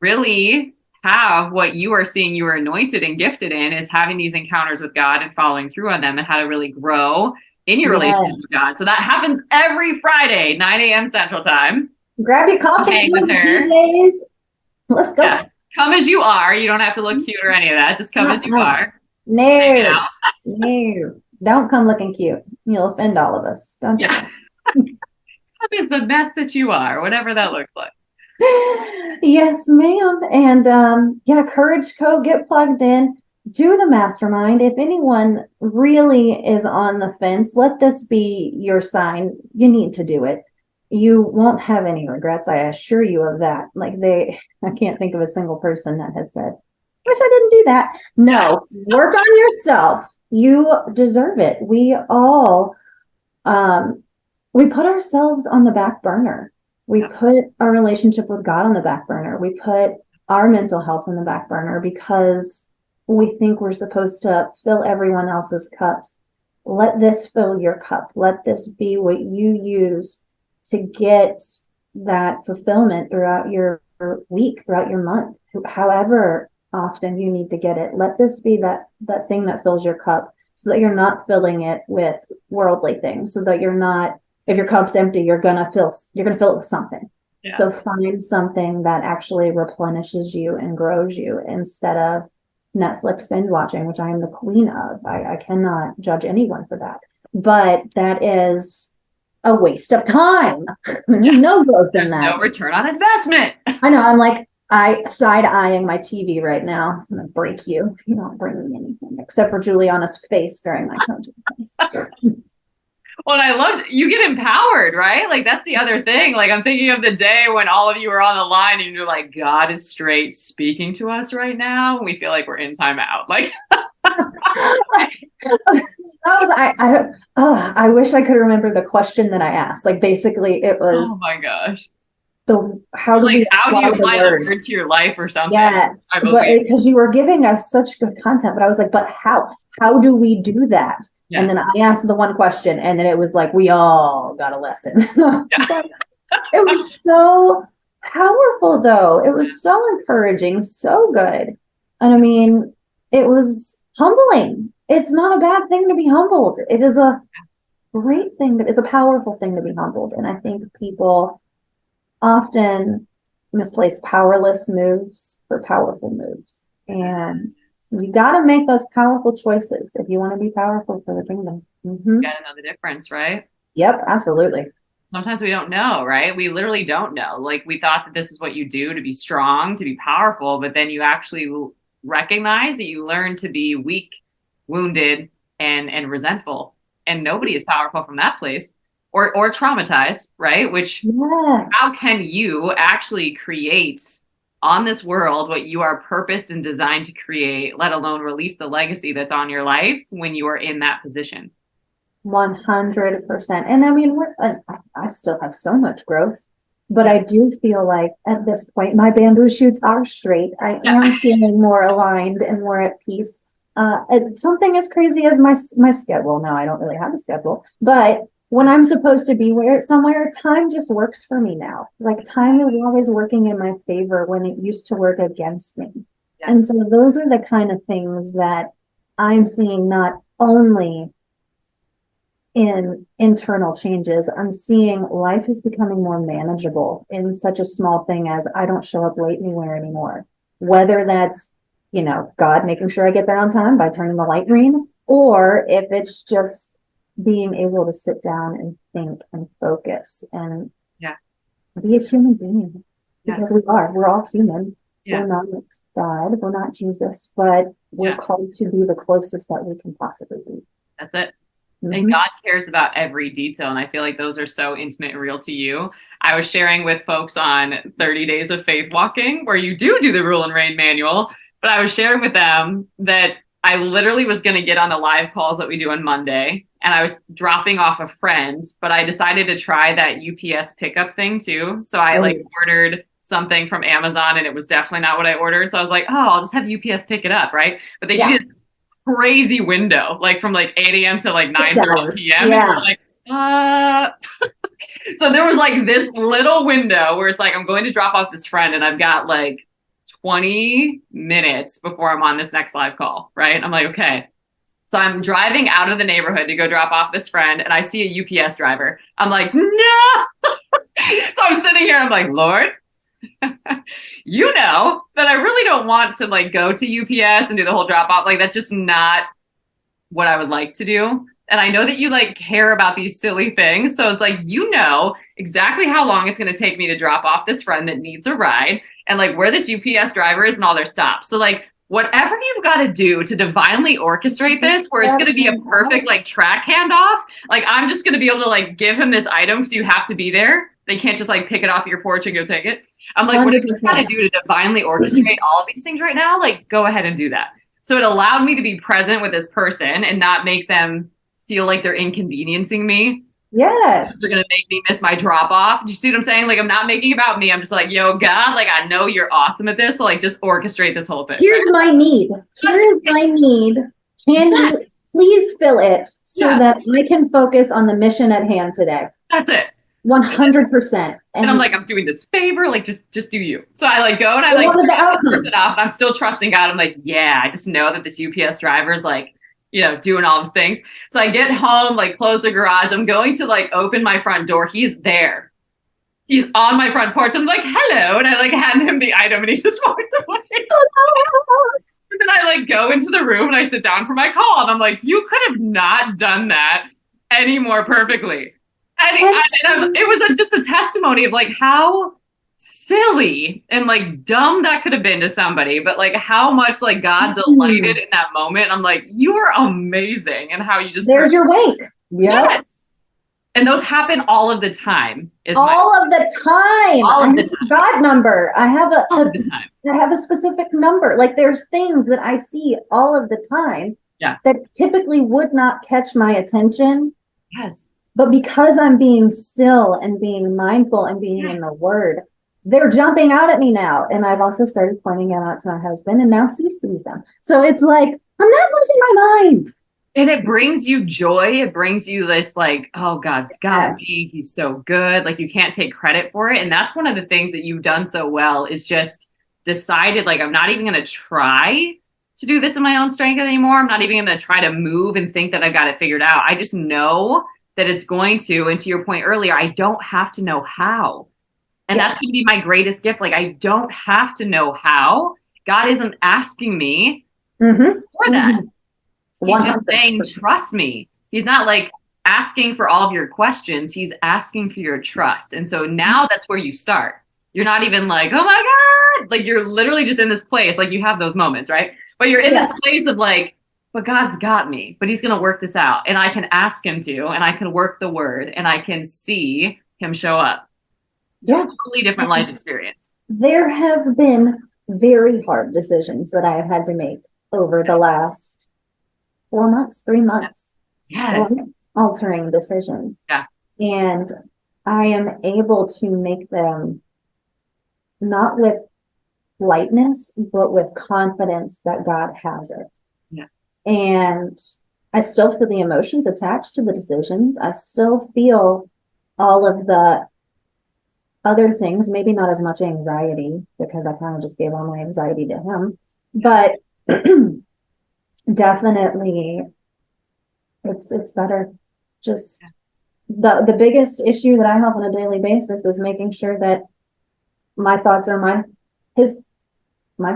[SPEAKER 1] really have what you are seeing you are anointed and gifted in, is having these encounters with God and following through on them, and how to really grow in your relationship with God. So that happens every Friday, 9 a.m. Central Time.
[SPEAKER 2] Grab your coffee.
[SPEAKER 1] Hang with her.
[SPEAKER 2] Let's go. Yeah.
[SPEAKER 1] Come as you are. You don't have to look cute or any of that. Just come as you are.
[SPEAKER 2] No. Don't come looking cute. You'll offend all of us. Don't you?
[SPEAKER 1] Come as the best that you are, whatever that looks like.
[SPEAKER 2] Yes, ma'am. And Courage Co. Get plugged in. Do the mastermind. If anyone really is on the fence, let this be your sign. You need to do it. You won't have any regrets. I assure you of that. I can't think of a single person that has said, wish I didn't do that. No, work on yourself. You deserve it. We all, we put ourselves on the back burner. We put our relationship with God on the back burner. We put our mental health on the back burner because we think we're supposed to fill everyone else's cups. Let this fill your cup. Let this be what you use to get that fulfillment throughout your week, throughout your month, however often you need to get it. Let this be that thing that fills your cup so that you're not filling it with worldly things, so that you're not, if your cup's empty, you're gonna fill it with something. Yeah. So find something that actually replenishes you and grows you instead of Netflix binge watching, which I am the queen of. I cannot judge anyone for that. But that is a waste of time. There's no growth in that.
[SPEAKER 1] There's no return on investment.
[SPEAKER 2] I know. I'm like, side-eyeing my TV right now. I'm going to break you. You don't bring me anything except for Juliana's face during my coaching face.
[SPEAKER 1] Well, and I loved, you get empowered, right? Like, that's the other thing. Like, I'm thinking of the day when all of you are on the line and you're like, God is straight speaking to us right now. We feel like we're in timeout. Like,
[SPEAKER 2] I wish I could remember the question that I asked. Like, basically it was,
[SPEAKER 1] oh my gosh,
[SPEAKER 2] how do you
[SPEAKER 1] apply the word to your life or something?
[SPEAKER 2] Yes, but because you were giving us such good content, but I was like, but how do we do that? Yeah. And then I asked the one question, and then it was like, we all got a lesson. Yeah. It was so powerful, though. It was so encouraging, so good. And I mean, it was humbling. It's not a bad thing to be humbled. It is a great thing. It's a powerful thing to be humbled. And I think people often misplace powerless moves for powerful moves. And you got to make those powerful choices if you want to be powerful for the kingdom.
[SPEAKER 1] Mm-hmm. You got to know the difference, right?
[SPEAKER 2] Yep, absolutely.
[SPEAKER 1] Sometimes we don't know, right? We literally don't know. Like, we thought that this is what you do to be strong, to be powerful, but then you actually recognize that you learn to be weak, wounded, and resentful. And nobody is powerful from that place, or traumatized, right? Which, yes. How can you actually create on this world what you are purposed and designed to create, let alone release the legacy that's on your life when you are in that position?
[SPEAKER 2] 100%. And I mean, I still have so much growth, but I do feel like at this point, my bamboo shoots are straight. I am feeling more aligned and more at peace. Something as crazy as my schedule. Now, I don't really have a schedule, but when I'm supposed to be somewhere, time just works for me now. Like, time is always working in my favor when it used to work against me. Yeah. And so those are the kind of things that I'm seeing, not only in internal changes. I'm seeing life is becoming more manageable in such a small thing as I don't show up late anywhere anymore. Whether that's, God making sure I get there on time by turning the light green, or if it's just being able to sit down and think and focus and be a human being, because we're all human. We're not God, we're not Jesus, but we're called to be the closest that we can possibly be.
[SPEAKER 1] That's it. Mm-hmm. And God cares about every detail. And I feel like those are so intimate and real to you. I was sharing with folks on 30 Days of Faith Walking, where you do the rule and reign manual, but I was sharing with them that I literally was going to get on the live calls that we do on Monday, and I was dropping off a friend, but I decided to try that UPS pickup thing too. So I ordered something from Amazon, and it was definitely not what I ordered. So I was like, oh, I'll just have UPS pick it up, right? But they give you this crazy window, like from 8 a.m. to 9:30 p.m. Yeah. And you're like, So there was this little window where it's I'm going to drop off this friend, and I've got 20 minutes before I'm on this next live call, right? I'm like, okay. So I'm driving out of the neighborhood to go drop off this friend, and I see a UPS driver. I'm like, no! So I'm sitting here, I'm like, Lord, you know that I really don't want to go to UPS and do the whole drop off. That's just not what I would like to do. And I know that you care about these silly things. So it's you know exactly how long it's going to take me to drop off this friend that needs a ride, and where this UPS driver is and all their stops. So whatever you've got to do to divinely orchestrate this, where it's going to be a perfect track handoff. I'm just going to be able to give him this item because you have to be there. They can't just pick it off your porch and go take it. I'm like, 100%. Whatever you've got to do to divinely orchestrate all of these things right now, go ahead and do that. So it allowed me to be present with this person and not make them feel like they're inconveniencing me
[SPEAKER 2] Yes.
[SPEAKER 1] They're gonna make me miss my drop off. Do you see what I'm saying? Like, I'm not making it about me. I'm just like, yo, God, like, I know you're awesome at this. So like, just orchestrate this whole thing.
[SPEAKER 2] Here's my need. Here's my need. Can you please fill it so that I can focus on the mission at hand today?
[SPEAKER 1] That's it.
[SPEAKER 2] 100%.
[SPEAKER 1] And I'm like, I'm doing this favor, like just do you. So I like go and I like
[SPEAKER 2] what was the outcome?
[SPEAKER 1] Person off, and I'm still trusting God. I'm like, yeah, I just know that this UPS driver is like, you know, doing all these things. So I get home, like close the garage. I'm going to like open my front door. He's there. He's on my front porch. I'm like, hello. And I like hand him the item and he just walks away. And then I like go into the room and I sit down for my call. And I'm like, you could have not done that any more perfectly. And it was just a testimony of like how silly and like dumb that could have been to somebody, but like how much like God delighted in that moment. I'm like, you are amazing, and how you just
[SPEAKER 2] there's your wink. Yes.
[SPEAKER 1] And those happen all of the time.
[SPEAKER 2] All of the time. God number. I have a specific number. Like there's things that I see all of the time that typically would not catch my attention.
[SPEAKER 1] Yes.
[SPEAKER 2] But because I'm being still and being mindful and being in the word, they're jumping out at me now. And I've also started pointing it out to my husband, and now he sees them. So it's like, I'm not losing my mind.
[SPEAKER 1] And it brings you joy. It brings you this like, oh, God's got me. He's so good. Like you can't take credit for it. And that's one of the things that you've done so well is just decided, like, I'm not even going to try to do this in my own strength anymore. I'm not even going to try to move and think that I've got it figured out. I just know that it's going to, and to your point earlier, I don't have to know how. And that's going to be my greatest gift. Like, I don't have to know how. God isn't asking me for that. He's just saying, trust me. He's not like asking for all of your questions. He's asking for your trust. And so now that's where you start. You're not even like, oh my God. Like you're literally just in this place. Like you have those moments, right? But you're in this place of like, but God's got me, but he's going to work this out. And I can ask him to, and I can work the word, and I can see him show up. Totally different life experience. There
[SPEAKER 2] have been very hard decisions that I have had to make over the last 4 months, 3 months.
[SPEAKER 1] Yes.
[SPEAKER 2] Altering decisions.
[SPEAKER 1] Yeah.
[SPEAKER 2] And I am able to make them not with lightness, but with confidence that God has it.
[SPEAKER 1] Yeah.
[SPEAKER 2] And I still feel the emotions attached to the decisions. I still feel all of the other things, maybe not as much anxiety, because I kind of just gave all my anxiety to him. But definitely it's better. Just the biggest issue that I have on a daily basis is making sure that my thoughts are my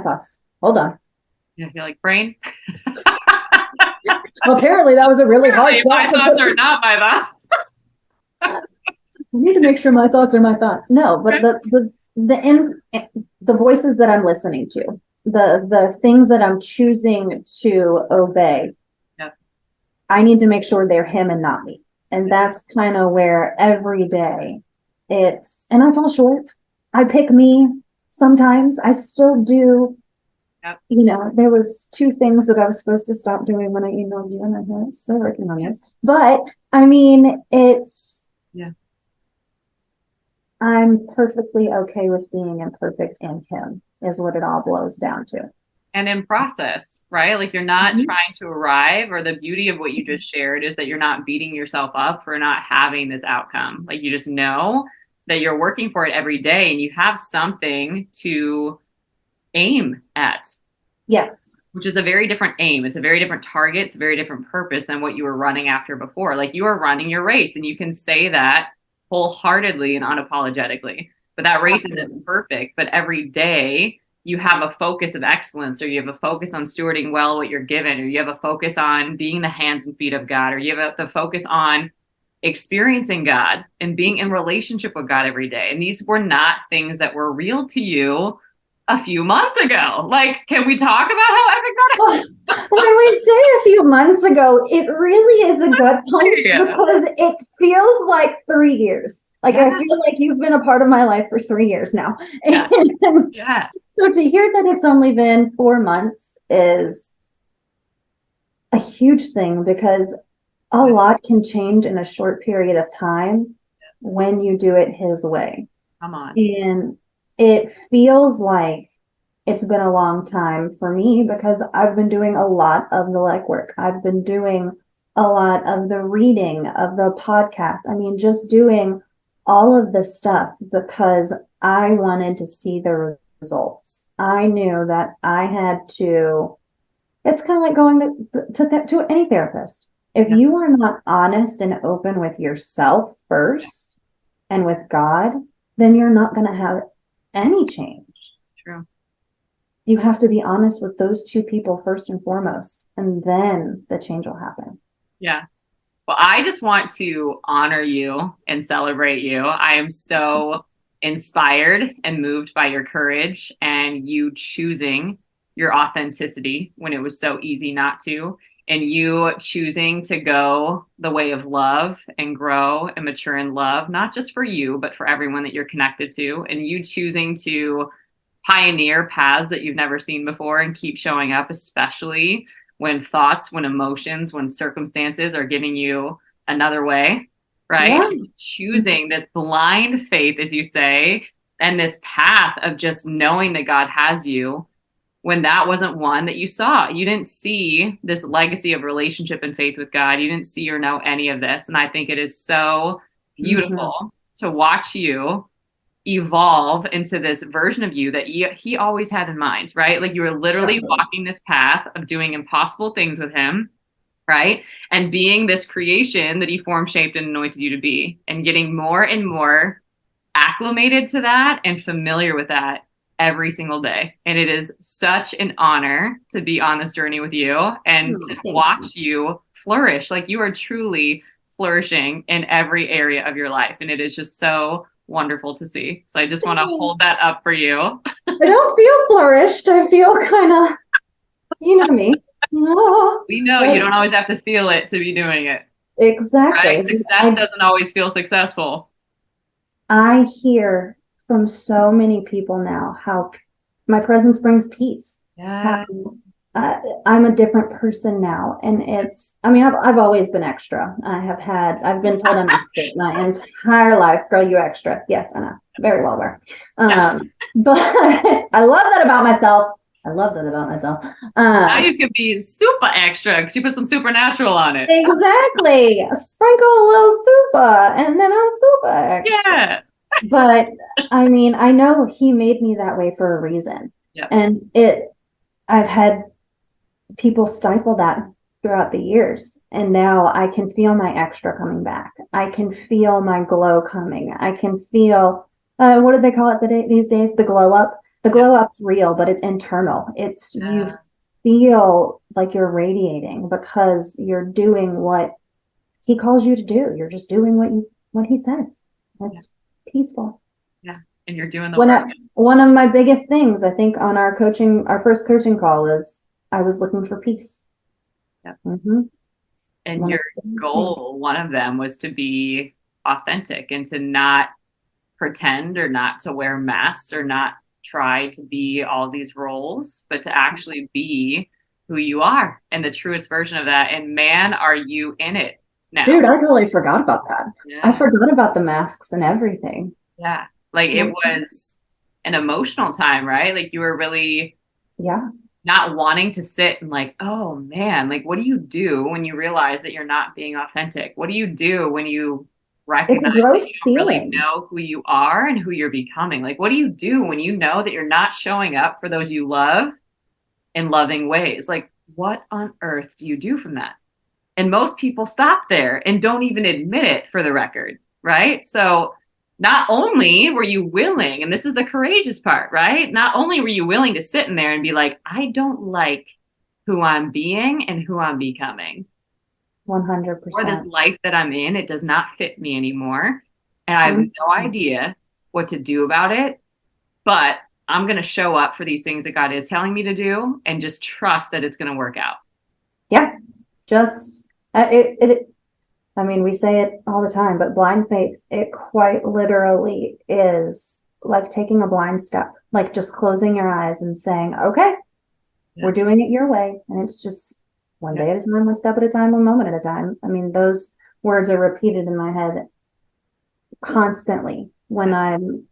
[SPEAKER 2] thoughts. Hold on.
[SPEAKER 1] Yeah, you're like brain.
[SPEAKER 2] Well, apparently that was a really hard thought.
[SPEAKER 1] My thoughts are not my thoughts.
[SPEAKER 2] I need to make sure my thoughts are my thoughts. No, but the voices that I'm listening to, the things that I'm choosing to obey, I need to make sure they're him and not me. And that's kind of where every day and I fall short. I pick me sometimes. I still do.
[SPEAKER 1] Yep.
[SPEAKER 2] You know, there was 2 things that I was supposed to stop doing when I emailed you, and I'm still working on this. But I mean, I'm perfectly okay with being imperfect in him is what it all boils down to.
[SPEAKER 1] And in process, right? Like you're not trying to arrive, or the beauty of what you just shared is that you're not beating yourself up for not having this outcome. Like you just know that you're working for it every day and you have something to aim at.
[SPEAKER 2] Yes.
[SPEAKER 1] Which is a very different aim. It's a very different target. It's a very different purpose than what you were running after before. Like you are running your race, and you can say that wholeheartedly and unapologetically. But that race isn't perfect. But every day you have a focus of excellence, or you have a focus on stewarding well what you're given, or you have a focus on being the hands and feet of God, or you have the focus on experiencing God and being in relationship with God every day. And these were not things that were real to you a few months ago. Like, can we talk about how epic that is?
[SPEAKER 2] When we say a few months ago, it really is a gut punch because it feels like 3 years. Like I feel like you've been a part of my life for 3 years now. And so to hear that it's only been 4 months is a huge thing, because a lot can change in a short period of time when you do it his way.
[SPEAKER 1] Come on.
[SPEAKER 2] And it feels like it's been a long time for me because I've been doing a lot of the legwork. I've been doing a lot of the reading of the podcast. I mean, just doing all of this stuff because I wanted to see the results. I knew that I had to, it's kind of like going to any therapist. If you are not honest and open with yourself first and with God, then you're not going to have any change.
[SPEAKER 1] True.
[SPEAKER 2] You have to be honest with those two people first and foremost, and then the change will happen.
[SPEAKER 1] Yeah. Well, I just want to honor you and celebrate you. I am so inspired and moved by your courage and you choosing your authenticity when it was so easy not to, and you choosing to go the way of love and grow and mature in love, not just for you, but for everyone that you're connected to, and you choosing to pioneer paths that you've never seen before and keep showing up, especially when thoughts, when emotions, when circumstances are giving you another way, right?
[SPEAKER 2] Yeah.
[SPEAKER 1] Choosing this blind faith, as you say, and this path of just knowing that God has you when that wasn't one that you saw. You didn't see this legacy of relationship and faith with God. You didn't see or know any of this. And I think it is so beautiful to watch you evolve into this version of you that he always had in mind, right? Like you were literally walking this path of doing impossible things with him, right? And being this creation that he formed, shaped, and anointed you to be, and getting more and more acclimated to that and familiar with that every single day. And it is such an honor to be on this journey with you and to watch you flourish. Like you are truly flourishing in every area of your life. And it is just so wonderful to see. So I just want to hold that up for you.
[SPEAKER 2] I don't feel flourished. I feel kind of, you know me.
[SPEAKER 1] We know you don't always have to feel it to be doing it.
[SPEAKER 2] Exactly.
[SPEAKER 1] Right? Success doesn't always feel successful.
[SPEAKER 2] I hear from so many people now how my presence brings peace.
[SPEAKER 1] Yeah.
[SPEAKER 2] I'm a different person now. And it's, I mean, I've always been extra. I've been told I'm extra my entire life. Girl, you extra. Yes, I know. Very well aware. But I love that about myself.
[SPEAKER 1] Now you could be super extra because you put some supernatural on it.
[SPEAKER 2] Exactly. Sprinkle a little super and then I'm super extra.
[SPEAKER 1] Yeah.
[SPEAKER 2] But I mean, I know he made me that way for a reason.
[SPEAKER 1] Yep.
[SPEAKER 2] And I've had people stifle that throughout the years. And now I can feel my extra coming back. I can feel my glow coming. I can feel, what do they call it these days? The glow up. The glow up's real, but it's internal. It's you feel like you're radiating because you're doing what he calls you to do. You're just doing what he says. That's peaceful.
[SPEAKER 1] Yeah. And you're doing the work.
[SPEAKER 2] One of my biggest things, I think, on our first coaching call is I was looking for peace.
[SPEAKER 1] Yep. And your goal, one of them was to be authentic and to not pretend or not to wear masks or not try to be all these roles, but to actually be who you are and the truest version of that. And man, are you in it now. Dude,
[SPEAKER 2] I totally forgot about that. Yeah. I forgot about the masks and everything.
[SPEAKER 1] Yeah. Like it was an emotional time, right? Like you were really not wanting to sit and like, oh man, like what do you do when you realize that you're not being authentic? What do you do when you recognize that you don't really know who you are and who you're becoming? Like, what do you do when you know that you're not showing up for those you love in loving ways? Like, what on earth do you do from that? And most people stop there and don't even admit it, for the record, right? So not only were you willing, and this is the courageous part, right? Not only were you willing to sit in there and be like, I don't like who I'm being and who I'm becoming.
[SPEAKER 2] 100%.
[SPEAKER 1] Or this life that I'm in, it does not fit me anymore. And I have no idea what to do about it, but I'm going to show up for these things that God is telling me to do and just trust that it's going to work out.
[SPEAKER 2] Yeah. Just, I mean, we say it all the time, but blind faith, it quite literally is like taking a blind step, like just closing your eyes and saying, okay, we're doing it your way. And it's just one day at a time, one step at a time, one moment at a time. I mean, those words are repeated in my head constantly when I'm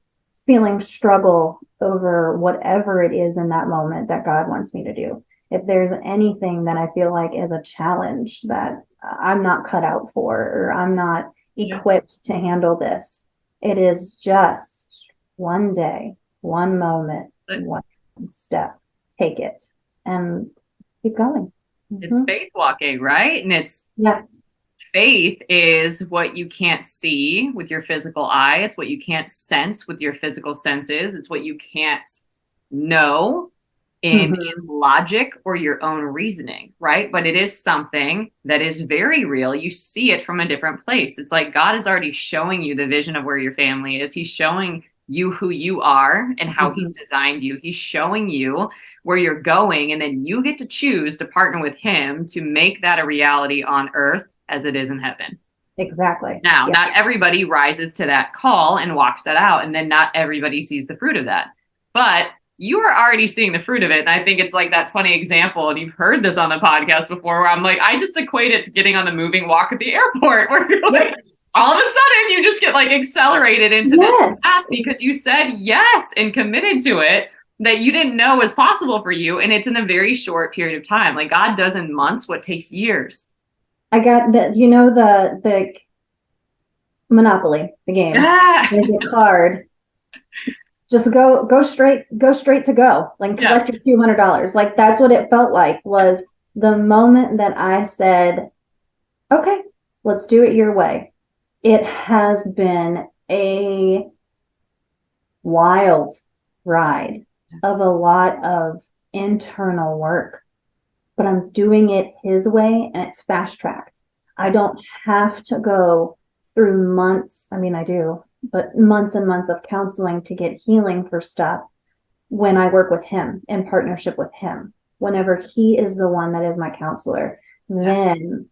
[SPEAKER 2] feeling struggle over whatever it is in that moment that God wants me to do. If there's anything that I feel like is a challenge that I'm not cut out for, or I'm not equipped to handle this, it is just one day, one moment, one step. Take it and keep going.
[SPEAKER 1] It's faith walking, right? And it's faith is what you can't see with your physical eye. It's what you can't sense with your physical senses. It's what you can't know in logic or your own reasoning, right? But it is something that is very real. You see it from a different place. It's like God is already showing you the vision of where your family is. He's showing you who you are and how he's designed you. He's showing you where you're going, and then you get to choose to partner with him to make that a reality on earth as it is in heaven.
[SPEAKER 2] Exactly.
[SPEAKER 1] Now, not everybody rises to that call and walks that out, and then not everybody sees the fruit of that. But you are already seeing the fruit of it. And I think it's like that funny example, and you've heard this on the podcast before, where I'm like, I just equate it to getting on the moving walk at the airport, where you're like, all of a sudden you just get like accelerated into this path because you said yes and committed to it that you didn't know was possible for you. And it's in a very short period of time. Like God does in months what takes years.
[SPEAKER 2] I got the, the Monopoly, the game, the card. Just go straight to go, like collect your $200. Like that's what it felt like, was the moment that I said, okay, let's do it your way. It has been a wild ride of a lot of internal work, but I'm doing it his way, and it's fast tracked. I don't have to go through months. I mean, I do, but months and months of counseling to get healing for stuff when I work with him in partnership with him. Whenever he is the one that is my counselor, then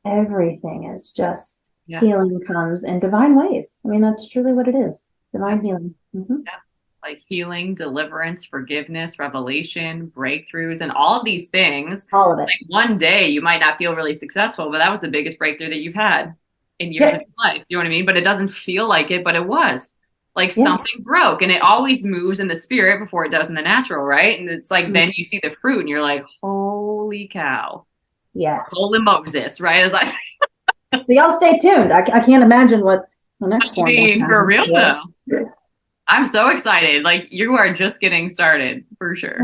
[SPEAKER 2] everything is just healing comes in divine ways. I mean, that's truly what it is. Divine healing.
[SPEAKER 1] Like healing, deliverance, forgiveness, revelation, breakthroughs, and all of these things.
[SPEAKER 2] All of it.
[SPEAKER 1] Like one day you might not feel really successful, but that was the biggest breakthrough that you've had in years of your life. You know what I mean? But it doesn't feel like it, but it was. Like something broke, and it always moves in the spirit before it does in the natural, right? And it's like then you see the fruit and you're like, holy cow.
[SPEAKER 2] Yes.
[SPEAKER 1] Holy Moses, right? It's like
[SPEAKER 2] so y'all stay tuned. I can't imagine what the next one is.
[SPEAKER 1] For real though. I'm so excited. Like you are just getting started for sure.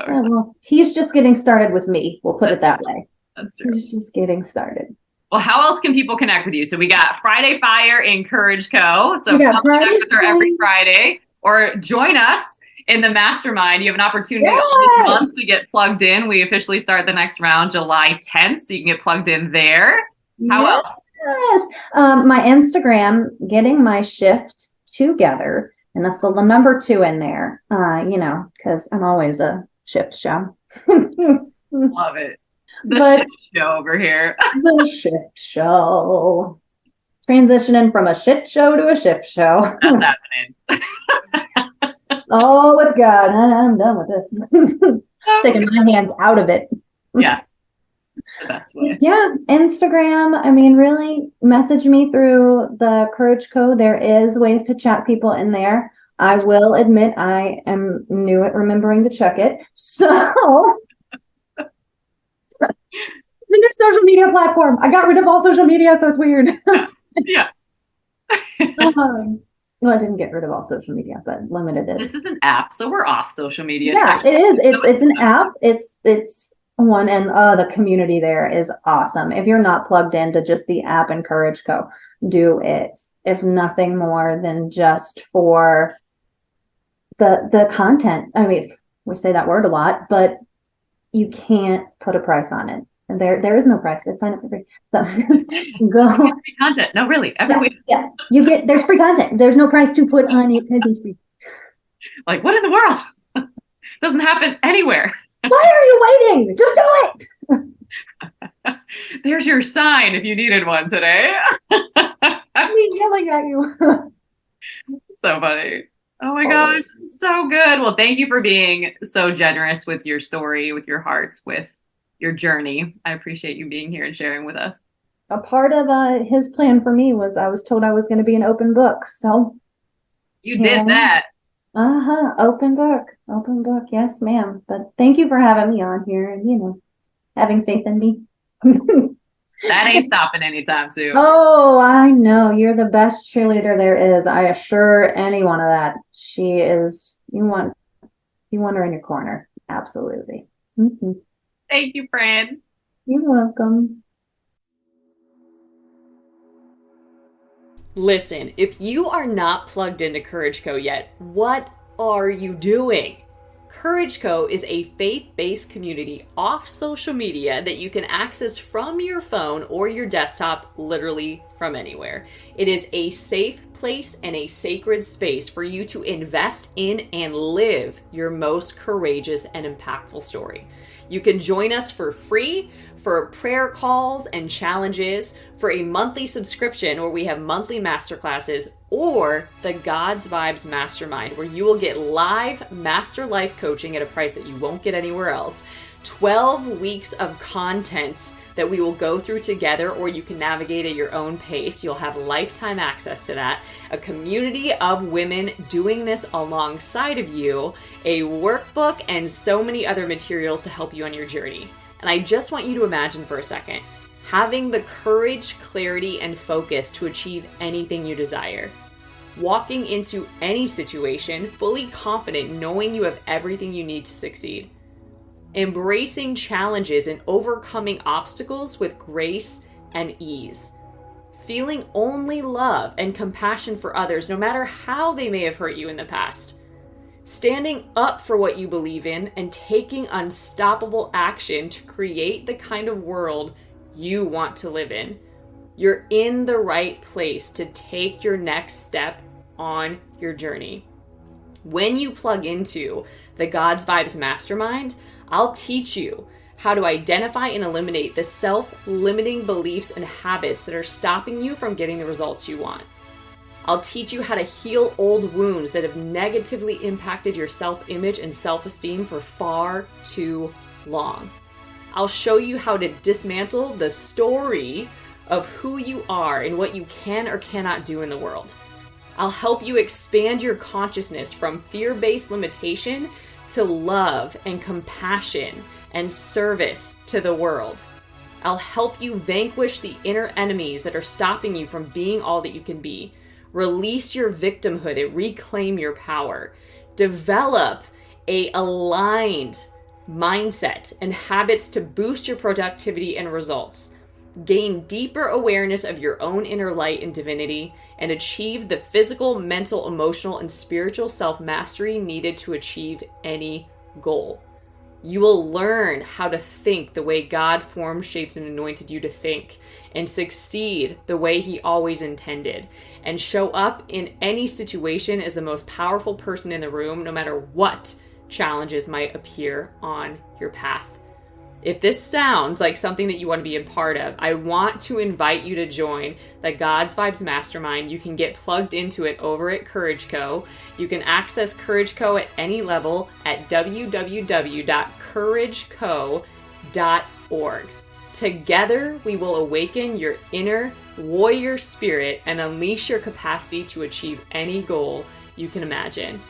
[SPEAKER 2] Well, he's just getting started with me. We'll put it that way.
[SPEAKER 1] That's true.
[SPEAKER 2] He's just getting started.
[SPEAKER 1] Well, how else can people connect with you? So we got Friday Fire in Courage Co. So come connect with her every Friday, or join us in the Mastermind. You have an opportunity all this month to get plugged in. We officially start the next round July 10th, so you can get plugged in there. How else?
[SPEAKER 2] Yes. My Instagram, Getting My Shift Together. And that's the number 2 in there, because I'm always a shift show.
[SPEAKER 1] Love it. The shift show over here.
[SPEAKER 2] The shift show. Transitioning from a shit show to a shift show.
[SPEAKER 1] That's happening.
[SPEAKER 2] Oh, with God. I'm done with this. Taking my hands out of it.
[SPEAKER 1] Yeah. The best way.
[SPEAKER 2] Yeah, Instagram. I mean, really message me through the Courage Code. There is ways to chat people in there. I will admit I am new at remembering to check it. So it's a new social media platform. I got rid of all social media, so it's weird.
[SPEAKER 1] Yeah.
[SPEAKER 2] Well, I didn't get rid of all social media, but limited it.
[SPEAKER 1] This is an app, so we're off social media.
[SPEAKER 2] Yeah, it is. It's an app. It's one, and the community there is awesome. If you're not plugged into just the app and Courage Co, do it. If nothing more than just for the content. I mean, we say that word a lot, but you can't put a price on it. And there is no price. It's sign up for free. So just go.
[SPEAKER 1] Free content. No, really. Every week.
[SPEAKER 2] Yeah. There's free content. There's no price to put on it because it's free.
[SPEAKER 1] Like, what in the world? Doesn't happen anywhere.
[SPEAKER 2] Why are you waiting? Just do
[SPEAKER 1] it. There's your sign if you needed one today.
[SPEAKER 2] I'm yelling at you.
[SPEAKER 1] So funny. Oh my gosh. So good. Well, thank you for being so generous with your story, with your heart, with your journey. I appreciate you being here and sharing with us.
[SPEAKER 2] A part of his plan for me was I was told I was going to be an open book. So
[SPEAKER 1] You did that.
[SPEAKER 2] Open book. Open book. Yes, ma'am. But thank you for having me on here and, having faith in me.
[SPEAKER 1] That ain't stopping anytime soon.
[SPEAKER 2] Oh, I know. You're the best cheerleader there is. I assure anyone of that. She is, you want her in your corner. Absolutely. Mm-hmm.
[SPEAKER 1] Thank you, friend.
[SPEAKER 2] You're welcome.
[SPEAKER 1] Listen, if you are not plugged into Courage Co yet, what are you doing? Courage Co is a faith-based community off social media that you can access from your phone or your desktop, literally from anywhere. It is a safe place and a sacred space for you to invest in and live your most courageous and impactful story. You can join us for free for prayer calls and challenges, for a monthly subscription where we have monthly masterclasses, or the God's Vibes Mastermind, where you will get live master life coaching at a price that you won't get anywhere else. 12 weeks of content that we will go through together, or you can navigate at your own pace. You'll have lifetime access to that. A community of women doing this alongside of you, a workbook, and so many other materials to help you on your journey. And I just want you to imagine for a second, having the courage, clarity, and focus to achieve anything you desire. Walking into any situation fully confident, knowing you have everything you need to succeed. Embracing challenges and overcoming obstacles with grace and ease. Feeling only love and compassion for others, no matter how they may have hurt you in the past. Standing up for what you believe in and taking unstoppable action to create the kind of world you want to live in. You're in the right place to take your next step on your journey. When you plug into the God's Vibes Mastermind, I'll teach you how to identify and eliminate the self-limiting beliefs and habits that are stopping you from getting the results you want. I'll teach you how to heal old wounds that have negatively impacted your self-image and self-esteem for far too long. I'll show you how to dismantle the story of who you are and what you can or cannot do in the world. I'll help you expand your consciousness from fear-based limitation to love and compassion and service to the world. I'll help you vanquish the inner enemies that are stopping you from being all that you can be. Release your victimhood and reclaim your power. Develop a aligned mindset and habits to boost your productivity and results. Gain deeper awareness of your own inner light and divinity, and achieve the physical, mental, emotional, and spiritual self-mastery needed to achieve any goal. You will learn how to think the way God formed, shaped, and anointed you to think, and succeed the way He always intended, and show up in any situation as the most powerful person in the room, no matter what challenges might appear on your path. If this sounds like something that you want to be a part of, I want to invite you to join the God's Vibes Mastermind. You can get plugged into it over at Courage Co. You can access Courage Co at any level at www.courageco.org. Together, we will awaken your inner warrior spirit and unleash your capacity to achieve any goal you can imagine.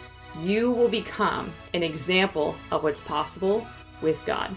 [SPEAKER 1] You will become an example of what's possible with God.